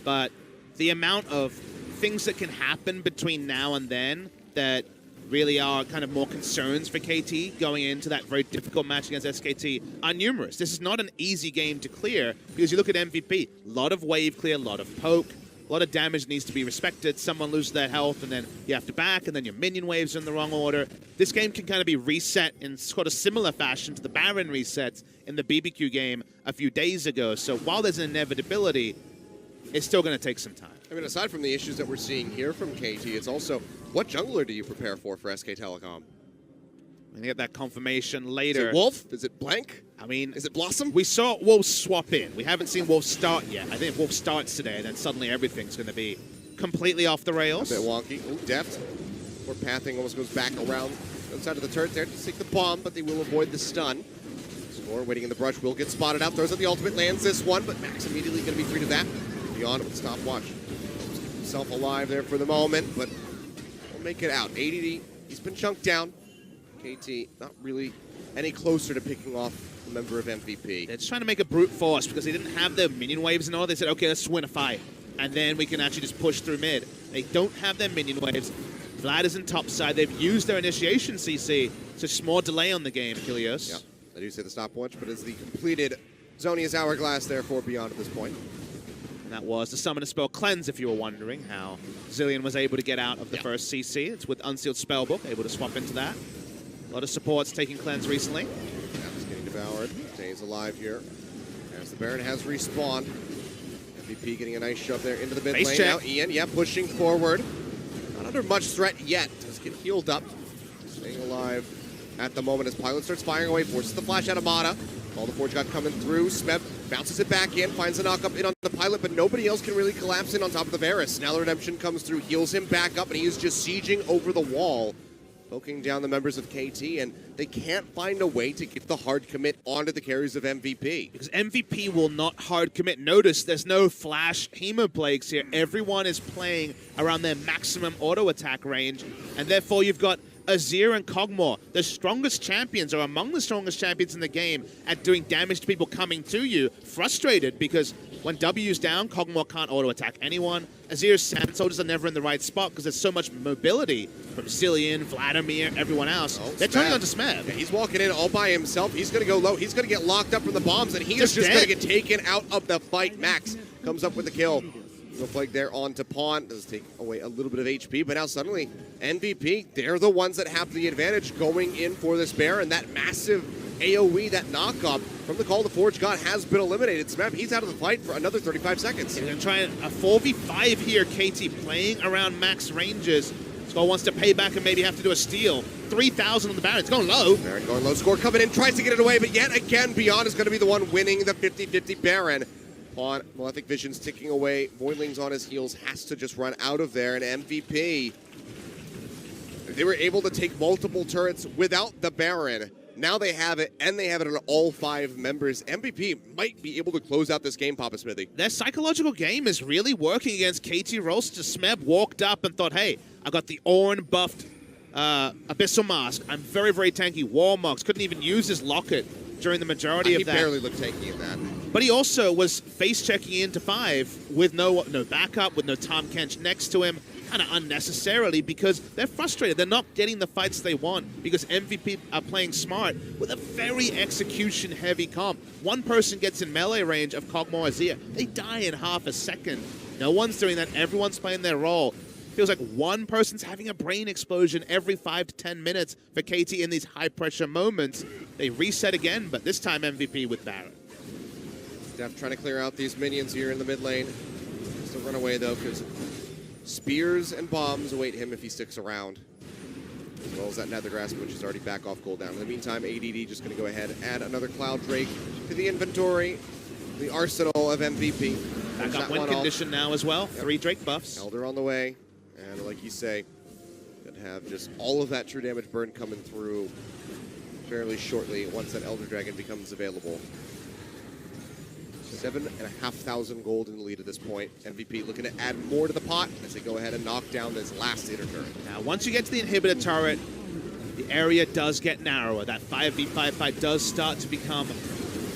but the amount of things that can happen between now and then that really are kind of more concerns for KT going into that very difficult match against SKT are numerous. This is not an easy game to clear because you look at MVP, a lot of wave clear, a lot of poke, a lot of damage needs to be respected. Someone loses their health and then you have to back and then your minion waves are in the wrong order. This game can kind of be reset in sort of similar fashion to the Baron resets in the BBQ game a few days ago. So while there's an inevitability, it's still going to take some time. I mean, aside from the issues that we're seeing here from KT, it's also, what jungler do you prepare for SK Telecom? We get that confirmation later. Is it Wolf? Is it Blank? I mean, is it Blossom? We saw Wolf swap in. We haven't seen Wolf start yet. I think if Wolf starts today, and then suddenly everything's going to be completely off the rails. A bit wonky. Ooh, deft. Or pathing almost goes back around the other side of the turret there to take the bomb, but they will avoid the stun. Score waiting in the brush will get spotted out. Throws out the ultimate, lands this one, but Max immediately going to be free to that. Beyond with stopwatch. Keep himself alive there for the moment, but we'll make it out. ADD, he's been chunked down. KT not really any closer to picking off a member of MVP. They're just trying to make a brute force because they didn't have their minion waves and all. They said, okay, let's win a fight. And then we can actually just push through mid. They don't have their minion waves. Vlad is in top side. They've used their initiation CC. So just more delay on the game, Kilios. Yeah, I do say the stopwatch, but it's the completed Zonia's Hourglass there for Beyond at this point. And that was the Summoner Spell Cleanse, if you were wondering how Zillion was able to get out of the first CC. It's with Unsealed Spellbook, able to swap into that. A lot of supports taking Cleanse recently. He's getting devoured. Stays alive here. As the Baron has respawned. MVP getting a nice shove there into the mid lane. Now Ian, pushing forward. Not under much threat yet. Does get healed up. Staying alive at the moment as Pilot starts firing away. Forces the flash out of Mata. All the Forge got coming through. Smeb bounces it back in. Finds a knock up in on the Pilot, but nobody else can really collapse in on top of the Varus. Now the Redemption comes through. Heals him back up, and he is just sieging over the wall. Poking down the members of KT, and they can't find a way to get the hard commit onto the carries of MVP. Because MVP will not hard commit. Notice there's no flash Hemoplagues here. Everyone is playing around their maximum auto attack range, and therefore you've got Azir and Kog'Maw, the strongest champions, or among the strongest champions in the game, at doing damage to people coming to you. Frustrated because when W's down, Kog'Maw can't auto-attack anyone. Azir's Sand Soldiers are never in the right spot because there's so much mobility from Cillian, Vladimir, everyone else. They're turning on to Smeb. Yeah, he's walking in all by himself. He's going to go low. He's going to get locked up from the bombs, and he is just going to get taken out of the fight. Max comes up with the kill. No Plague there onto Pawn. Does take away a little bit of HP, but now suddenly MVP, they're the ones that have the advantage going in for this bear, and that massive AoE, that knockup from the call the Forge God has been eliminated. Smeb, he's out of the fight for another 35 seconds. He's going to try a 4v5 here, KT, playing around max ranges. Skull wants to pay back and maybe have to do a steal. 3,000 on the Baron. It's going low. Baron going low. Score coming in, tries to get it away, but yet again, Beyond is going to be the one winning the 50-50 Baron. Pawn, Malefic Vision's ticking away. Voidling's on his heels, has to just run out of there. And MVP, they were able to take multiple turrets without the Baron. Now they have it, and they have it on all 5 members. MVP might be able to close out this game, Papa Smithy. Their psychological game is really working against KT Rolster. Smeb walked up and thought, hey, I got the Ornn buffed Abyssal Mask. I'm very, very tanky. Warmogs couldn't even use his locket during the majority of that. He barely looked tanky in that. But he also was face-checking into 5 with no backup, with no Tahm Kench next to him, kind of unnecessarily, because they're frustrated. They're not getting the fights they want because MVP are playing smart with a very execution-heavy comp. One person gets in melee range of Kog'Maw Azir. They die in half a second. No one's doing that. Everyone's playing their role. Feels like one person's having a brain explosion every 5 to 10 minutes for KT in these high-pressure moments. They reset again, but this time MVP with Baron. Def trying to clear out these minions here in the mid lane. Just to run away, though, because spears and bombs await him if he sticks around. As well as that Nether Grasp, which is already back off cooldown. In the meantime, ADD just going to go ahead and add another Cloud Drake to the inventory. The arsenal of MVP. Back up win condition now as well. Yep. 3 Drake buffs. Elder on the way. And like you say, going to have just all of that true damage burn coming through fairly shortly once that Elder Dragon becomes available. 7,500 gold in the lead at this point. MVP looking to add more to the pot as they go ahead and knock down this last inner turret. Now, once you get to the inhibitor turret, the area does get narrower. That 5v5 fight does start to become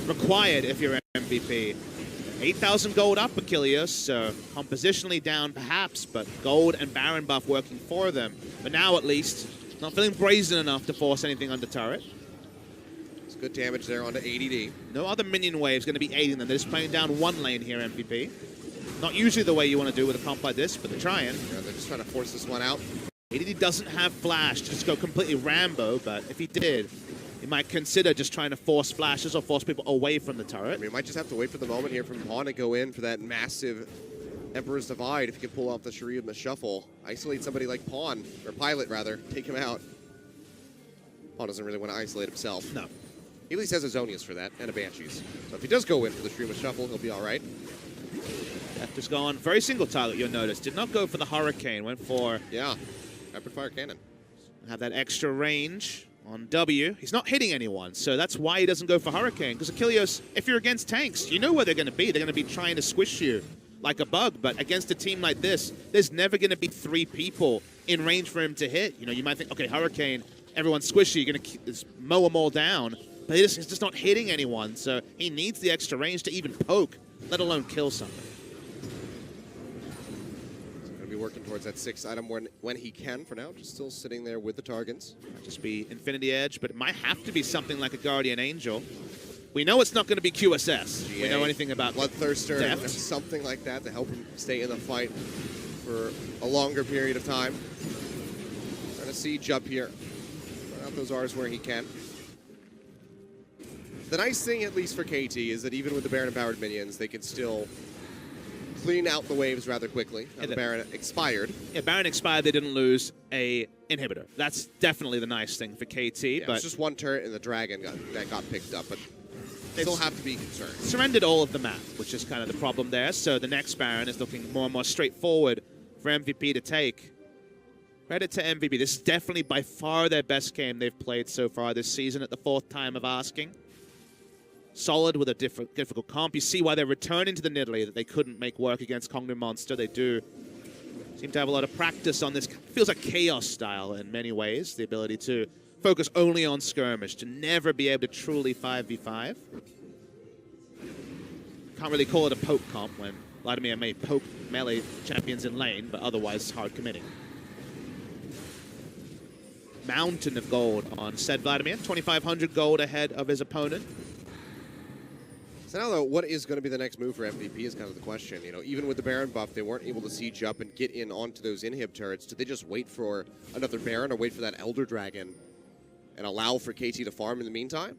required if you're MVP. 8,000 gold up, Achilles, so compositionally down perhaps, but gold and Baron buff working for them. But now at least, not feeling brazen enough to force anything under turret. Good damage there onto ADD. No other minion waves going to be aiding them. They're just playing down one lane here, MVP. Not usually the way you want to do with a comp like this, but they're trying. Yeah, they're just trying to force this one out. ADD doesn't have flash to just go completely Rambo, but if he did, he might consider just trying to force flashes or force people away from the turret. I mean, he might just have to wait for the moment here from Pawn to go in for that massive Emperor's Divide. If he can pull off the Shuri and the Shuffle, isolate somebody like Pawn, or Pilot rather, take him out. Pawn doesn't really want to isolate himself. No. He at least has a Zonius for that, and a Banshees. So if he does go in for the Stream of Shuffle, he'll be all right. Deft has gone very single target, you'll notice. Did not go for the Hurricane, went for... Yeah, Rapid Fire Cannon. Have that extra range on W. He's not hitting anyone, so that's why he doesn't go for Hurricane. Because Achilles, if you're against tanks, you know where they're going to be. They're going to be trying to squish you like a bug, but against a team like this, there's never going to be 3 people in range for him to hit. You know, you might think, okay, Hurricane, everyone's squishy, you're going to mow them all down. But he's just not hitting anyone, so he needs the extra range to even poke, let alone kill something. He's going to be working towards that 6th item when he can. For now, just still sitting there with the Targans. Might just be Infinity Edge, but it might have to be something like a Guardian Angel. We know it's not going to be QSS. GA, we know anything about Bloodthirster, something like that to help him stay in the fight for a longer period of time. Trying to siege up here. Put out those R's where he can. The nice thing, at least for KT, is that even with the Baron-empowered minions, they can still clean out the waves rather quickly. Now the Baron expired. Yeah, Baron expired, they didn't lose a inhibitor. That's definitely the nice thing for KT. Yeah, but it's just one turret and the Dragon that got picked up, but they still have to be concerned. Surrendered all of the map, which is kind of the problem there. So the next Baron is looking more and more straightforward for MVP to take. Credit to MVP. This is definitely by far their best game they've played so far this season at the 4th time of asking. Solid with a difficult comp. You see why they're returning to the Nidalee that they couldn't make work against Kongnu Monster. They do seem to have a lot of practice on this. Feels like Chaos style in many ways. The ability to focus only on skirmish, to never be able to truly 5v5. Can't really call it a poke comp when Vladimir may poke melee champions in lane, but otherwise hard committing. Mountain of gold on said Vladimir. 2,500 gold ahead of his opponent. So now, though, what is going to be the next move for MVP is kind of the question. You know, even with the Baron buff, they weren't able to siege up and get in onto those inhib turrets. Did they just wait for another Baron or wait for that Elder Dragon and allow for KT to farm in the meantime?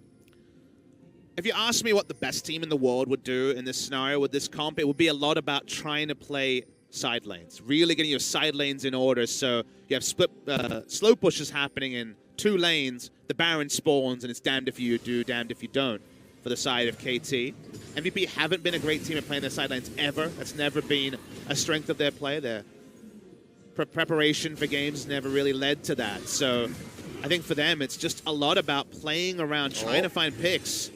If you ask me what the best team in the world would do in this scenario with this comp, it would be a lot about trying to play side lanes, really getting your side lanes in order. So you have split slow pushes happening in 2 lanes. The Baron spawns, and it's damned if you do, damned if you don't for the side of KT. MVP haven't been a great team at playing their side lanes ever. That's never been a strength of their play. Their preparation for games never really led to that. So I think for them, it's just a lot about playing around, trying to find picks.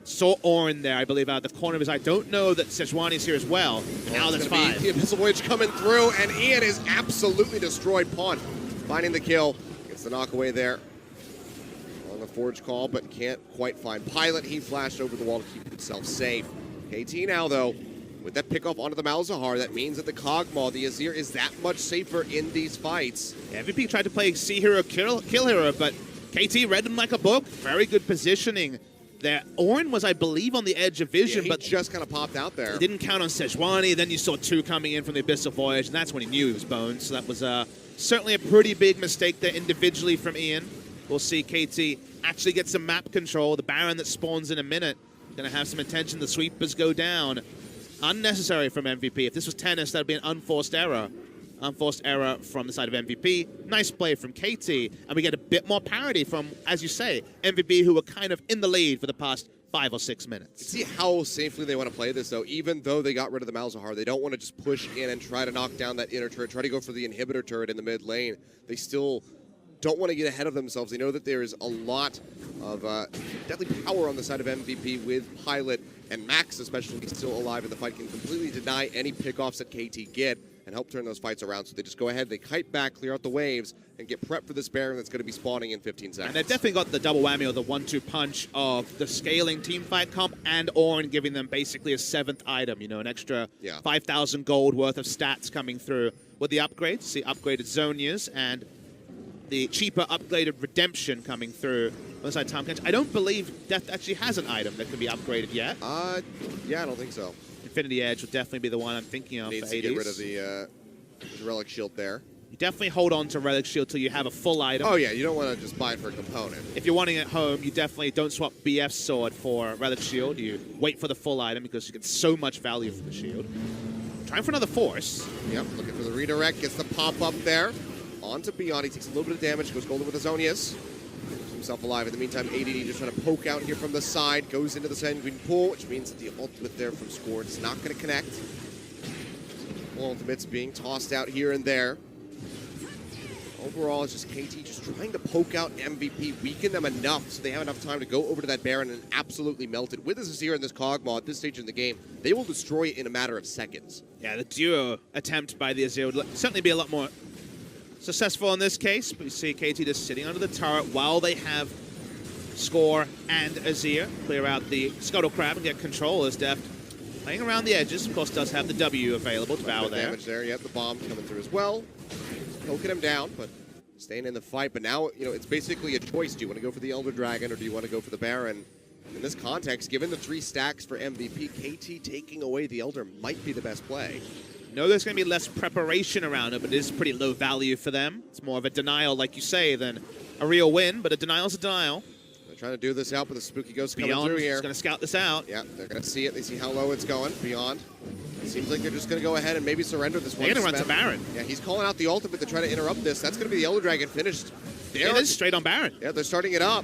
Saw Orin there, I believe, out of the corner of his eye. Don't know that Sejuani's here as well. Now there's 5. The Abyssal Voyage coming through, and Ian is absolutely destroyed. Pawn finding the kill. Gets the knock away there on the Forge call, but can't quite find Pilot. He flashed over the wall to keep himself safe. KT now, though, with that pickoff onto the Malzahar, that means that the Kog'Maw, the Azir, is that much safer in these fights. Yeah, MVP tried to play C hero, kill hero, but KT read him like a book. Very good positioning there. Orin was, I believe, on the edge of vision, but just kind of popped out there. He didn't count on Sejuani. Then you saw 2 coming in from the Abyssal Voyage, and that's when he knew he was boned. So that was certainly a pretty big mistake there individually from Ian. We'll see KT actually get some map control. The Baron that spawns in a minute going to have some attention. The sweepers go down. Unnecessary from MVP. If this was tennis, that would be an unforced error. Unforced error from the side of MVP. Nice play from KT. And we get a bit more parity from, as you say, MVP, who were kind of in the lead for the past 5 or 6 minutes. See how safely they want to play this, though. Even though they got rid of the Malzahar, they don't want to just push in and try to knock down that inner turret, try to go for the inhibitor turret in the mid lane. They still don't want to get ahead of themselves. They know that there is a lot of deadly power on the side of MVP with Pilot, and Max especially still alive in the fight, can completely deny any pickoffs that KT get and help turn those fights around. So they just go ahead, they kite back, clear out the waves, and get prepped for this Baron that's going to be spawning in 15 seconds. And they've definitely got the double whammy or the 1-2 punch of the scaling teamfight comp and Orin giving them basically a 7th item, you know, an extra 5,000 gold worth of stats coming through with the upgrades. See upgraded Zonias and the cheaper upgraded Redemption coming through on the side of Tom Kench. I don't believe Death actually has an item that can be upgraded yet. Yeah, I don't think so. Infinity Edge would definitely be the one I'm thinking of. Needs for to get rid of the Relic Shield there. You definitely hold on to Relic Shield till you have a full item. Oh yeah, you don't want to just buy it for a component. If you're wanting it at home, you definitely don't swap BF's sword for Relic Shield. You wait for the full item because you get so much value from the shield. Trying for another Force. Yep, looking for the redirect, gets the pop up there. On to Beyond, he takes a little bit of damage, goes golden with the Zonias. Keeps himself alive. In the meantime, ADD just trying to poke out here from the side, goes into the sanguine pool, which means that the ultimate there from Scorn is not going to connect. Ultimates being tossed out here and there. Overall, it's just KT just trying to poke out MVP, weaken them enough so they have enough time to go over to that Baron and absolutely melt it. With this Azir and this Kog'Maw at this stage in the game, they will destroy it in a matter of seconds. Yeah, the duo attempt by the Azir would certainly be a lot more successful in this case, but you see KT just sitting under the turret while they have Score and Azir clear out the Scuttle Crab and get control as Deft playing around the edges. Of course, does have the W available to bow there. Damage there, yeah, the bomb coming through as well. Poking him down, but staying in the fight. But now, you know, it's basically a choice. Do you want to go for the Elder Dragon or do you want to go for the Baron? In this context, given the 3 stacks for MVP, KT taking away the Elder might be the best play. No, there's going to be less preparation around it, but it is pretty low value for them. It's more of a denial, like you say, than a real win, but a denial's a denial. They're trying to do this out, but the Spooky Ghost coming Beyond through here. is going to scout this out. Yeah, they're going to see it. They see how low it's going. Beyond. It seems like they're just going to go ahead and maybe surrender this one. They're going to run to Baron. Yeah, he's calling out the ultimate to try to interrupt this. That's going to be the Elder Dragon finished. It is straight on Baron. Yeah, they're starting it up.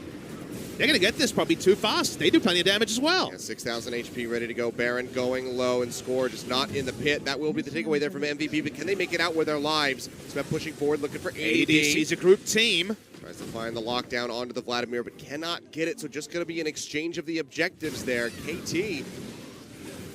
They're going to get this probably too fast. They do plenty of damage as well. Yeah, 6,000 HP ready to go. Baron going low and Score just not in the pit. That will be the takeaway there from MVP, but can they make it out with their lives? It's about pushing forward, looking for AD. sees a group team. Tries to find the lockdown onto the Vladimir, but cannot get it, so just going to be an exchange of the objectives there. KT,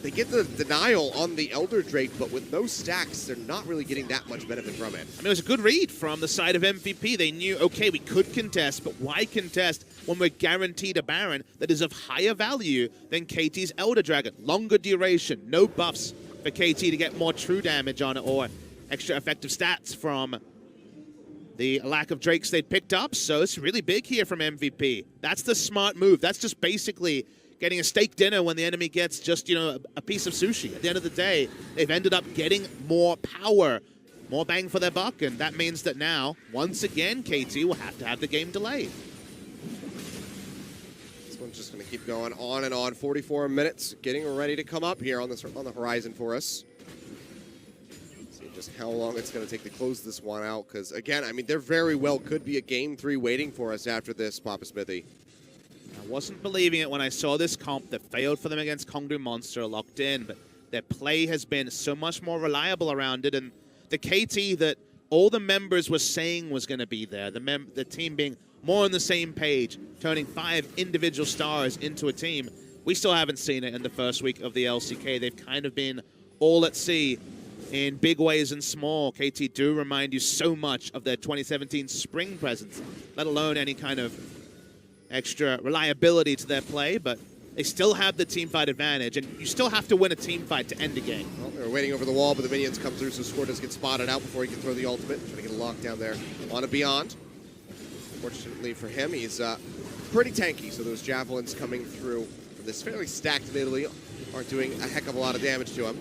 they get the denial on the Elder Drake, but with no stacks, they're not really getting that much benefit from it. I mean, it was a good read from the side of MVP. They knew, okay, we could contest, but why contest when we're guaranteed a Baron that is of higher value than KT's Elder Dragon? Longer duration, no buffs for KT to get more true damage on it or extra effective stats from the lack of Drakes they'd picked up. So it's really big here from MVP. That's the smart move. That's just basically getting a steak dinner when the enemy gets just, you know, a piece of sushi. At the end of the day, they've ended up getting more power, more bang for their buck, and that means that now, once again, KT will have to have the game delayed. This one just going to keep going on and on. 44 minutes, getting ready to come up here on the horizon for us. See just how long it's going to take to close this one out. Because, again, I mean, there very well could be a Game 3 waiting for us after this, Papa Smithy. I wasn't believing it when I saw this comp that failed for them against Kongdu Monster locked in, but their play has been so much more reliable around it, and the KT that all the members were saying was going to be there, the team being more on the same page, turning 5 individual stars into a team, we still haven't seen it in the first week of the LCK. They've kind of been all at sea in big ways and small. KT do remind you so much of their 2017 Spring presence, let alone any kind of extra reliability to their play, but they still have the team fight advantage, and you still have to win a team fight to end a game. Well, they were waiting over the wall, but the minions come through, so Score does get spotted out before he can throw the ultimate. Trying to get a lockdown there on a Beyond. Fortunately for him, he's pretty tanky, so those javelins coming through from this fairly stacked Italy aren't doing a heck of a lot of damage to him.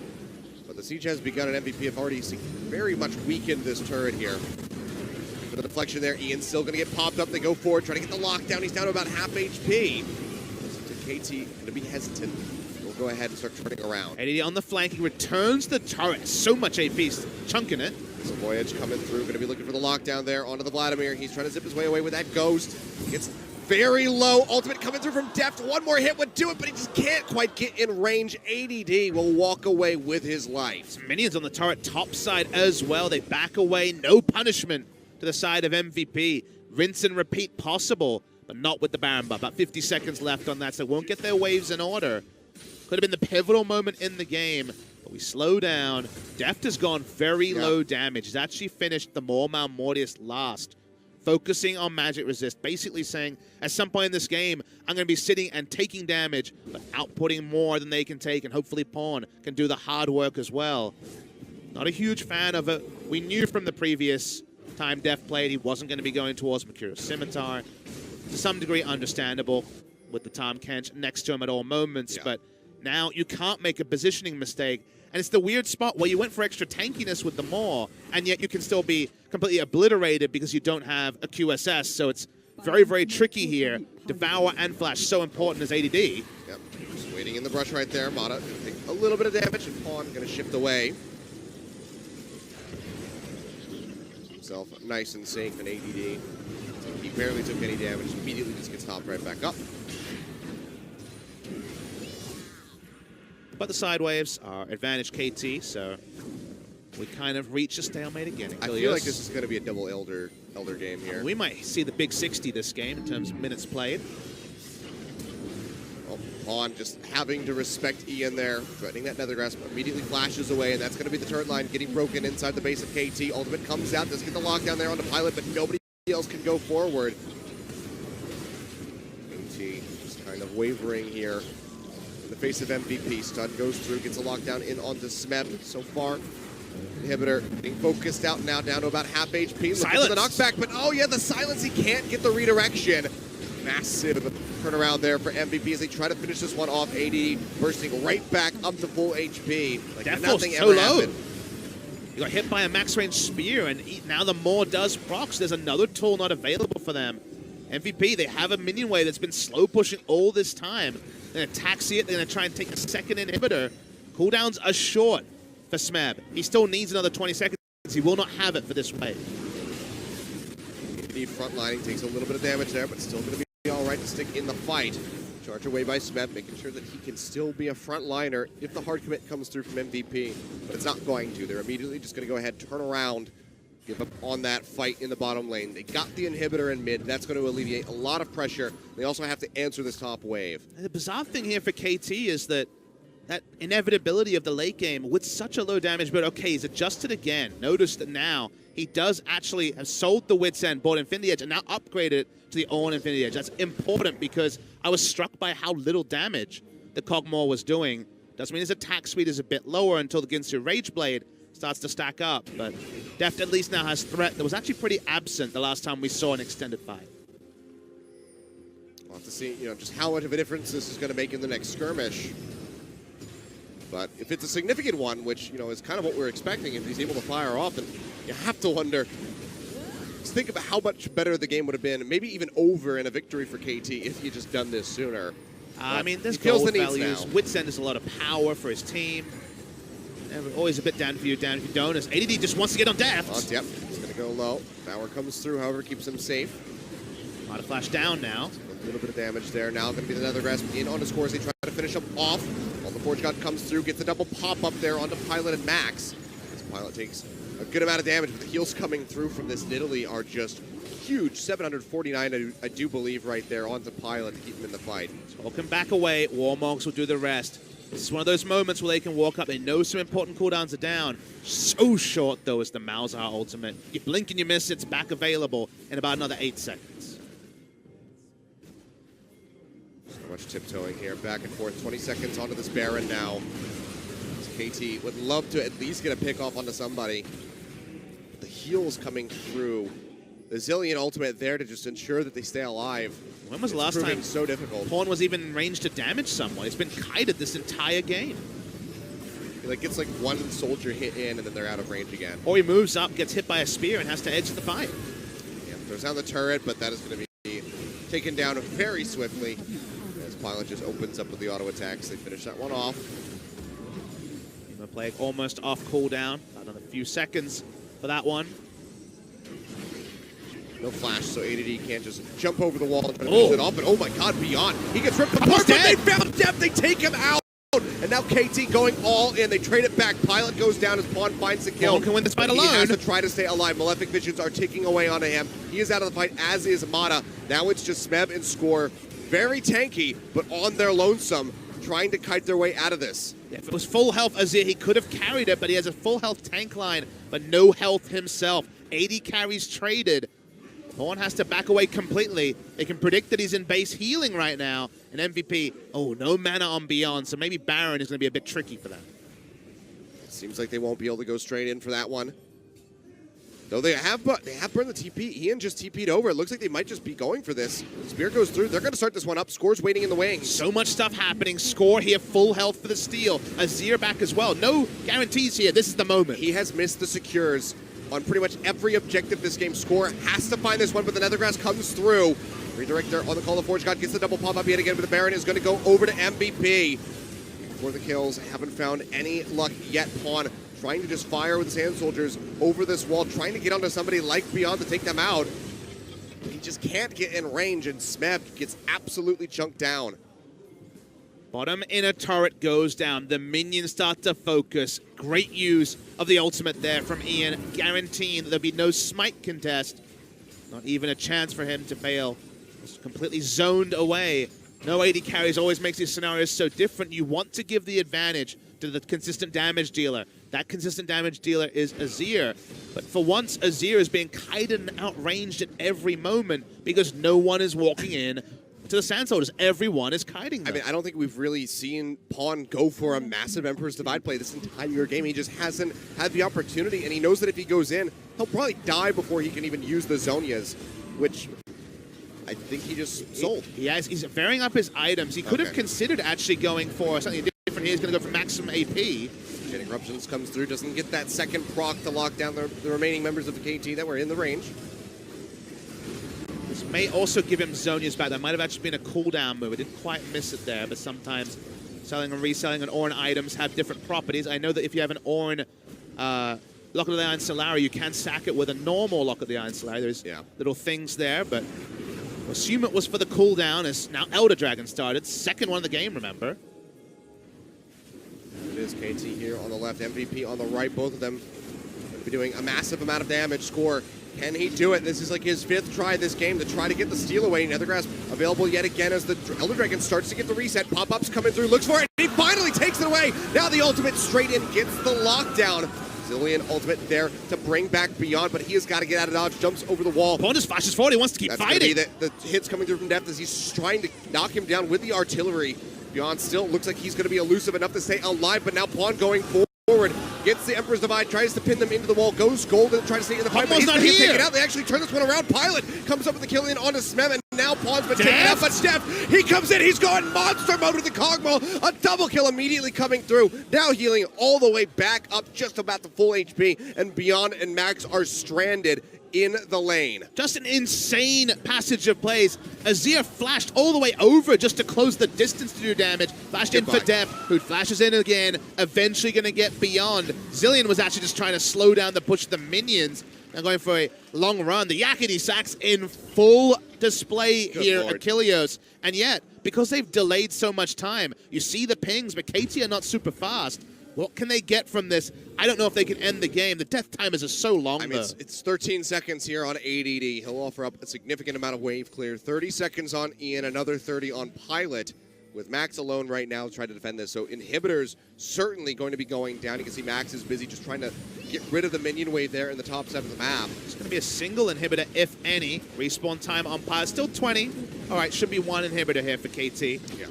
But the siege has begun, and MVP have already very much weakened this turret here. For the deflection there, Ian's still going to get popped up. They go forward, trying to get the lockdown. He's down to about half HP. KT going to be hesitant. We'll go ahead and start turning around. ADD on the flank, he returns the turret. So much AP, chunking it. So Voyage coming through, going to be looking for the lockdown there onto the Vladimir. He's trying to zip his way away with that Ghost. Gets very low. Ultimate coming through from Deft. One more hit would do it, but he just can't quite get in range. ADD will walk away with his life. Some minions on the turret top side as well. They back away. No punishment to the side of MVP. Rinse and repeat possible, but not with the Baron buff. About 50 seconds left on that, so won't get their waves in order. Could have been the pivotal moment in the game, but we slow down. Deft has gone very low damage. He's actually finished the Mormal Mortius last, focusing on magic resist, basically saying, at some point in this game, I'm going to be sitting and taking damage, but outputting more than they can take, and hopefully Pawn can do the hard work as well. Not a huge fan of it. We knew from the previous time Deft played he wasn't going to be going towards Mercurial Scimitar. To some degree understandable with the Tom Kench next to him at all moments, but now you can't make a positioning mistake. And it's the weird spot where you went for extra tankiness with the Maw, and yet you can still be completely obliterated because you don't have a QSS. So it's very, very tricky here. Devour and Flash, so important as ADD. Yep, just waiting in the brush right there. Mata going to take a little bit of damage, and Pawn going to shift away. Himself nice and safe in ADD. He barely took any damage, immediately just gets hopped right back up. But the side waves are advantage KT, so we kind of reach a stalemate again. I feel like this is going to be a double Elder game here. We might see the big 60 this game in terms of minutes played. Well, Pawn just having to respect Ian there, threatening that Nether Grasp, immediately flashes away, and that's going to be the turret line getting broken inside the base of KT. Ultimate comes out, does get the lockdown there on the Pilot, but nobody else can go forward. KT just kind of wavering here in the face of MVP. Stud goes through, gets a lockdown in onto Smeb. So far, Inhibitor getting focused out now, down to about half HP. Looking for the knockback, but oh yeah, the silence, he can't get the redirection. Massive turnaround there for MVP as they try to finish this one off. AD bursting right back up to full HP. Like nothing ever happened. You got hit by a max range spear, and now the Maw does procs. There's another tool not available for them. MVP, they have a minion wave that's been slow pushing all this time. They're going to taxi it. They're going to try and take a second inhibitor. Cooldowns are short for Smeb. He still needs another 20 seconds. He will not have it for this wave. AD frontlining takes a little bit of damage there, but still going to be all right to stick in the fight. Charge away by Smeb, making sure that he can still be a frontliner if the hard commit comes through from MVP, but it's not going to. They're immediately just going to go ahead, turn around, give up on that fight in the bottom lane. They got the inhibitor in mid. That's going to alleviate a lot of pressure. They also have to answer this top wave. And the bizarre thing here for KT is that inevitability of the late game with such a low damage, but okay, he's adjusted again. Notice that now he does actually have sold the Wit's End, bought Infinity Edge, and now upgraded it to the own Infinity Edge. That's important because I was struck by how little damage the Kog'Maw was doing. Doesn't mean his attack speed is a bit lower until the Ginsu Rage Blade starts to stack up, but Deft at least now has threat that was actually pretty absent the last time we saw an extended fight. We'll have to see, just how much of a difference this is going to make in the next skirmish. But if it's a significant one, which, is kind of what we're expecting, if he's able to fire off, then you have to wonder Just think about how much better the game would have been, maybe even over in a victory for KT if he just done this sooner. I mean, there's feels gold the needs values. now. Witsend is a lot of power for his team. Always a bit down for you don't. As ADD just wants to get on depth. Yep, he's going to go low. Power comes through, however, keeps him safe. A lot of flash down now. A little bit of damage there. Now going to be the Nether Grasp in on his course. They try to finish him off. While the Forge God comes through, gets a double pop up there onto Pilot and Max. This Pilot takes a good amount of damage, but the heals coming through from this Nidalee are just huge. 749, I do believe, right there onto Pilot to keep him in the fight. So can back away. Warmogs will do the rest. This is one of those moments where they can walk up. They know some important cooldowns are down. So short, though, is the Malzahar ultimate. You blink and you miss, it's back available in about another 8 seconds. So much tiptoeing here, back and forth. 20 seconds onto this Baron now. KT would love to at least get a pick off onto somebody. But the heals coming through. The Zillion ultimate there to just ensure that they stay alive. When was the last time so difficult? Pawn was even in range to damage someone? It's been kited this entire game. He like gets like one soldier hit in and then they're out of range again. Or he moves up, gets hit by a spear, and has to exit the fight. Yeah, throws down the turret, but that is going to be taken down very swiftly. As Pilot just opens up with the auto attacks. They finish that one off. Plague almost off cooldown. Another few seconds for that one. No flash, so ADD can't just jump over the wall and try to finish it off. But oh my god, Beyond. He gets ripped apart, but they found depth. They take him out. And now KT going all in. They trade it back. Pilot goes down as Pawn finds the kill. Pawn can win this fight alone. He has to try to stay alive. Malefic Visions are ticking away onto him. He is out of the fight, as is Mata. Now it's just Smeb and Score. Very tanky, but on their lonesome, trying to kite their way out of this. Yeah, if it was full health Azir, he could have carried it, but he has a full health tank line, but no health himself. 80 carries traded. Pawn has to back away completely. They can predict that he's in base healing right now. And MVP, no mana on Beyond, so maybe Baron is going to be a bit tricky for them. It seems like they won't be able to go straight in for that one. Though they have burned the TP. Ian just TP'd over. It looks like they might just be going for this. Spear goes through. They're going to start this one up. Score's waiting in the wings. So much stuff happening. Score here, full health for the steal. Azir back as well. No guarantees here. This is the moment. He has missed the secures on pretty much every objective this game. Score has to find this one, but the Nethergrass comes through. Redirect there on the call of Forge God. Gets the double pop up yet again, but the Baron is going to go over to MVP. For the kills, haven't found any luck yet. Pawn trying to just fire with his hand soldiers over this wall, trying to get onto somebody like Beyond to take them out. He just can't get in range, and Smeb gets absolutely chunked down. Bottom inner turret goes down. The minions start to focus. Great use of the ultimate there from Ian, guaranteeing that there'll be no smite contest. Not even a chance for him to fail. Just completely zoned away. No 80 carries always makes these scenarios so different. You want to give the advantage to the consistent damage dealer. That consistent damage dealer is Azir. But for once, Azir is being kited and outranged at every moment because no one is walking in to the Sand Soldiers. Everyone is kiting them. I mean, I don't think we've really seen Pawn go for a massive Emperor's Divide play this entire game. He just hasn't had the opportunity, and he knows that if he goes in, he'll probably die before he can even use the Zonias, which I think he just sold. He's varying up his items. He could have considered actually going for something different here. He's going to go for maximum AP. Chain Eruptions comes through, doesn't get that second proc to lock down the remaining members of the KT that were in the range. This may also give him Zonia's back. That might have actually been a cooldown move. I didn't quite miss it there, but sometimes selling and reselling an Orin items have different properties. I know that if you have an Orin Lock of the Iron Solari, you can sack it with a normal Lock of the Iron Solari. There's little things there, but assume it was for the cooldown as now Elder Dragon started. Second one of the game, remember. It is KT here on the left, MVP on the right. Both of them going to be doing a massive amount of damage. Score, can he do it? This is like his 5th try this game to try to get the steal away. Nethergrass available yet again as the Elder Dragon starts to get the reset. Pop-ups coming through, looks for it, and he finally takes it away. Now the ultimate straight in, gets the lockdown. Zillion ultimate there to bring back Beyond, but he has got to get out of dodge, jumps over the wall. Pawn just flashes forward, he wants to keep fighting. The hits coming through from depth as he's trying to knock him down with the artillery. Beyond still looks like he's going to be elusive enough to stay alive, but now Pawn going forward, gets the Emperor's Divide, tries to pin them into the wall, goes golden, tries to stay in the fight, but he's going to get taken out. They actually turn this one around. Pilot comes up with the kill in onto Smem, and now Pawn's been taken out, but Steph, he comes in, he's going monster mode with the Cogmaw, a double kill immediately coming through, now healing all the way back up, just about to full HP, and Beyond and Max are stranded in the lane. Just an insane passage of plays. Azir flashed all the way over just to close the distance to do damage. Flashed in for Def, who flashes in again, eventually going to get beyond. Zillion was actually just trying to slow down the push of the minions. Now going for a long run. The Yakety Sax in full display here, Achilleos. And yet, because they've delayed so much time, you see the pings, but KT are not super fast. What can they get from this? I don't know if they can end the game. The death timers are so long, I mean, it's 13 seconds here on ADD. He'll offer up a significant amount of wave clear. 30 seconds on Ian, another 30 on Pilot, with Max alone right now trying to defend this. So Inhibitor's certainly going to be going down. You can see Max is busy just trying to get rid of the minion wave there in the top 7 of the map. It's going to be a single Inhibitor, if any. Respawn time on Pilot, still 20. All right, should be one Inhibitor here for KT. Yeah.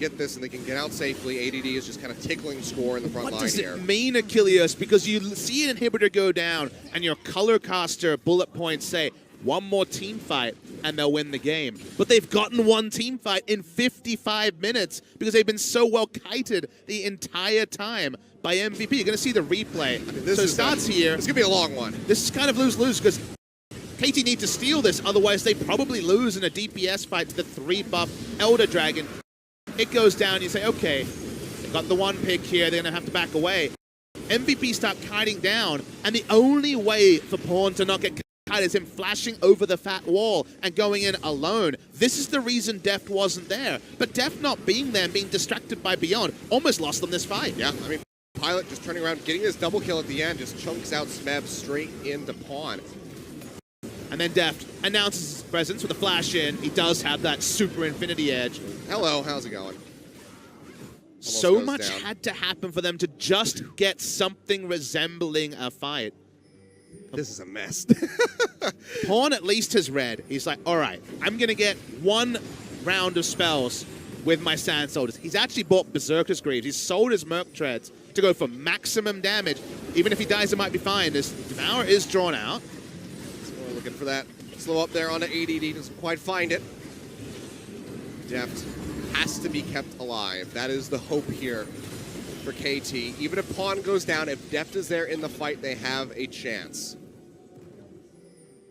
Get this and they can get out safely. ADD is just kind of tickling score in the front line here. What does it mean, Achilleos? Because you see an Inhibitor go down and your color caster bullet points say one more team fight and they'll win the game. But they've gotten one team fight in 55 minutes because they've been so well kited the entire time by MVP. You're going to see the replay. I mean, this so it starts here. It's going to be a long one. This is kind of lose-lose because KT need to steal this, otherwise they probably lose in a DPS fight to the 3-buff Elder Dragon. It goes down, you say, okay, they've got the one pick here, they're going to have to back away. MVP start kiting down, and the only way for Pawn to not get kited is him flashing over the fat wall and going in alone. This is the reason Deft wasn't there. But Deft not being there and being distracted by Beyond almost lost them this fight. Yeah, I mean, Pilot just turning around, getting this double kill at the end, just chunks out Smeb straight into Pawn. And then Deft announces his presence with a flash in. He does have that super infinity edge. Hello, how's it going? So much had to happen for them to just get something resembling a fight. This is a mess. Pawn at least has read. He's like, all right, I'm going to get one round of spells with my Sand Soldiers. He's actually bought Berserker's Greaves. He's sold his Merc Treads to go for maximum damage. Even if he dies, it might be fine. This Devour is drawn out. So we're looking for that slow up there on the ADD. Doesn't quite find it. Deft has to be kept alive. That is the hope here for KT. Even if Pawn goes down, if Deft is there in the fight, they have a chance.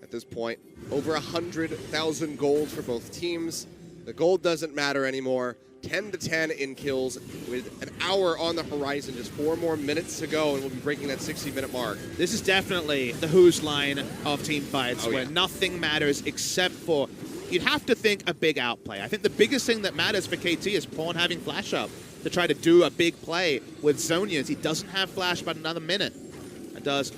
At this point, over 100,000 gold for both teams. The gold doesn't matter anymore. 10-10 in kills with an hour on the horizon. Just 4 more minutes to go, and we'll be breaking that 60-minute mark. This is definitely the Who's line of team fights where nothing matters except for you'd have to think a big outplay. I think the biggest thing that matters for KT is Pawn having flash up to try to do a big play with Zhonya's. He doesn't have flash but another minute. That does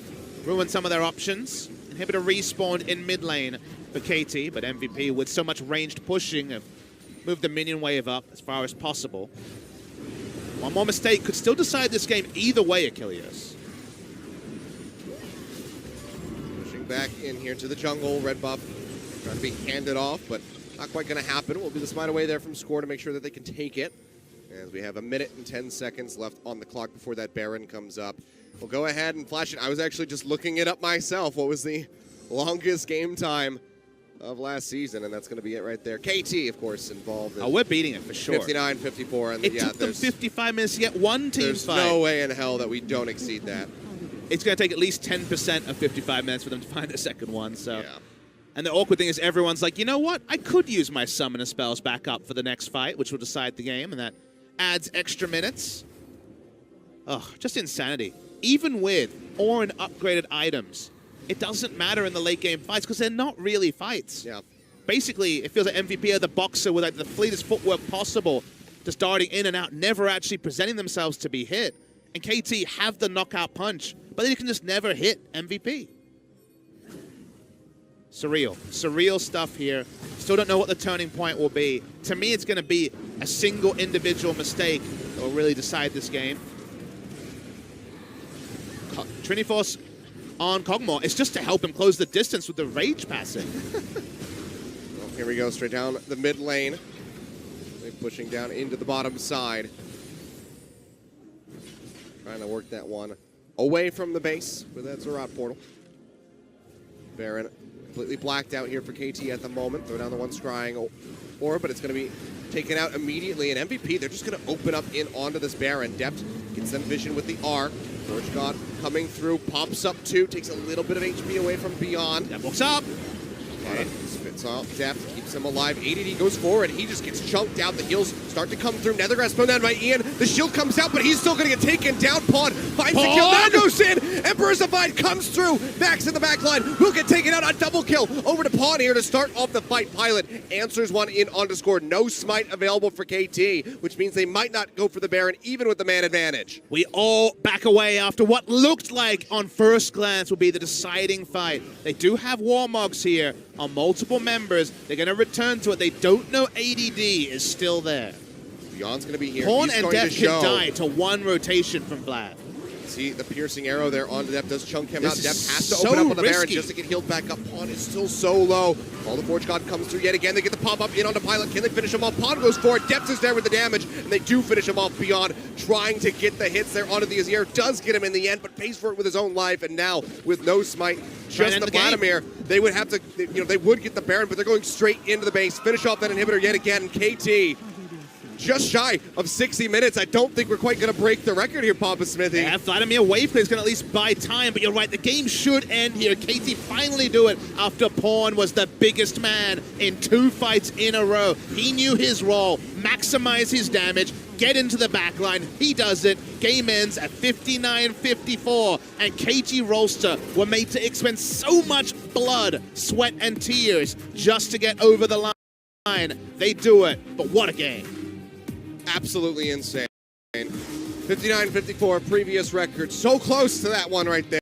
ruin some of their options. Inhibitor respawned in mid lane for KT, but MVP with so much ranged pushing have moved the minion wave up as far as possible. One more mistake could still decide this game either way, Achilleos. Pushing back in here to the jungle, red buff. Trying to be handed off, but not quite going to happen. We'll be the smite away there from score to make sure that they can take it. As we have 1 minute and 10 seconds left on the clock before that Baron comes up. We'll go ahead and flash it. I was actually just looking it up myself. What was the longest game time of last season? And that's going to be it right there. KT, of course, involved. Oh, we're beating it for sure. 59-54. And it took them 55 minutes to get one team there's fight. There's no way in hell that we don't exceed that. It's going to take at least 10% of 55 minutes for them to find a second one. So. Yeah. And the awkward thing is everyone's like, you know what? I could use my summoner spells back up for the next fight, which will decide the game, and that adds extra minutes. Ugh, just insanity. Even with Orin upgraded items, it doesn't matter in the late game fights because they're not really fights. Yeah. Basically, it feels like MVP are the boxer with like the fleetest footwork possible, just darting in and out, never actually presenting themselves to be hit. And KT have the knockout punch, but they can just never hit MVP. Surreal stuff here. Still don't know what the turning point will be. To me, it's going to be a single individual mistake that will really decide this game. Triniforce on Kog'Maw. It's just to help him close the distance with the rage passing. Well, here we go, straight down the mid lane. They're pushing down into the bottom side. Trying to work that one away from the base with that Zerat portal. Baron completely blacked out here for KT at the moment. Throw down the one scrying orb, but it's going to be taken out immediately. And MVP, they're just going to open up in onto this Baron. Deft gets them vision with the R. Forge God coming through, pops up 2, takes a little bit of HP away from Beyond. That walks up. Okay. Spits out depth, keeps him alive. ADD goes forward, he just gets chunked out. The heals start to come through. Nethergrass thrown down by Ian. The shield comes out, but he's still going to get taken down. Pawn finds the kill, now goes in. Emperor's Divide comes through. Max in the back line, will get taken out on double kill. Over to Pawn here to start off the fight. Pilot answers one in on Discord. No smite available for KT, which means they might not go for the Baron, even with the man advantage. We all back away after what looked like, on first glance, will be the deciding fight. They do have Warmogs here on multiple members. They're going to return to it. They don't know ADD is still there. Beyond's going to be here. Pawn He's and going Death to show. can die to one rotation from Vlad. See the piercing arrow there onto Death does chunk him out. This Death is has to so open up on the Baron risky. just to get healed back up. Pawn is still so low. All the Forge God comes through yet again. They get the pop up in onto Pilot. Can they finish him off? Pawn goes for it. Depth is there with the damage, and they do finish him off. Beyond trying to get the hits there onto the Azir. Does get him in the end, but pays for it with his own life. And now with no smite, just the Vladimir, they would have to, they would get the Baron, but they're going straight into the base. Finish off that inhibitor yet again. KT just shy of 60 minutes. I don't think we're quite going to break the record here, Papa Smithy. Yeah, Vladimir wave play is going to at least buy time, but you're right, the game should end here. KT finally do it after Pawn was the biggest man in 2 fights in a row. He knew his role, maximize his damage, get into the backline. He does it. Game ends at 59-54, and KT Rolster were made to expend so much blood, sweat, and tears just to get over the line. They do it, but what a game. Absolutely insane. 59-54, previous record. So close to that one right there.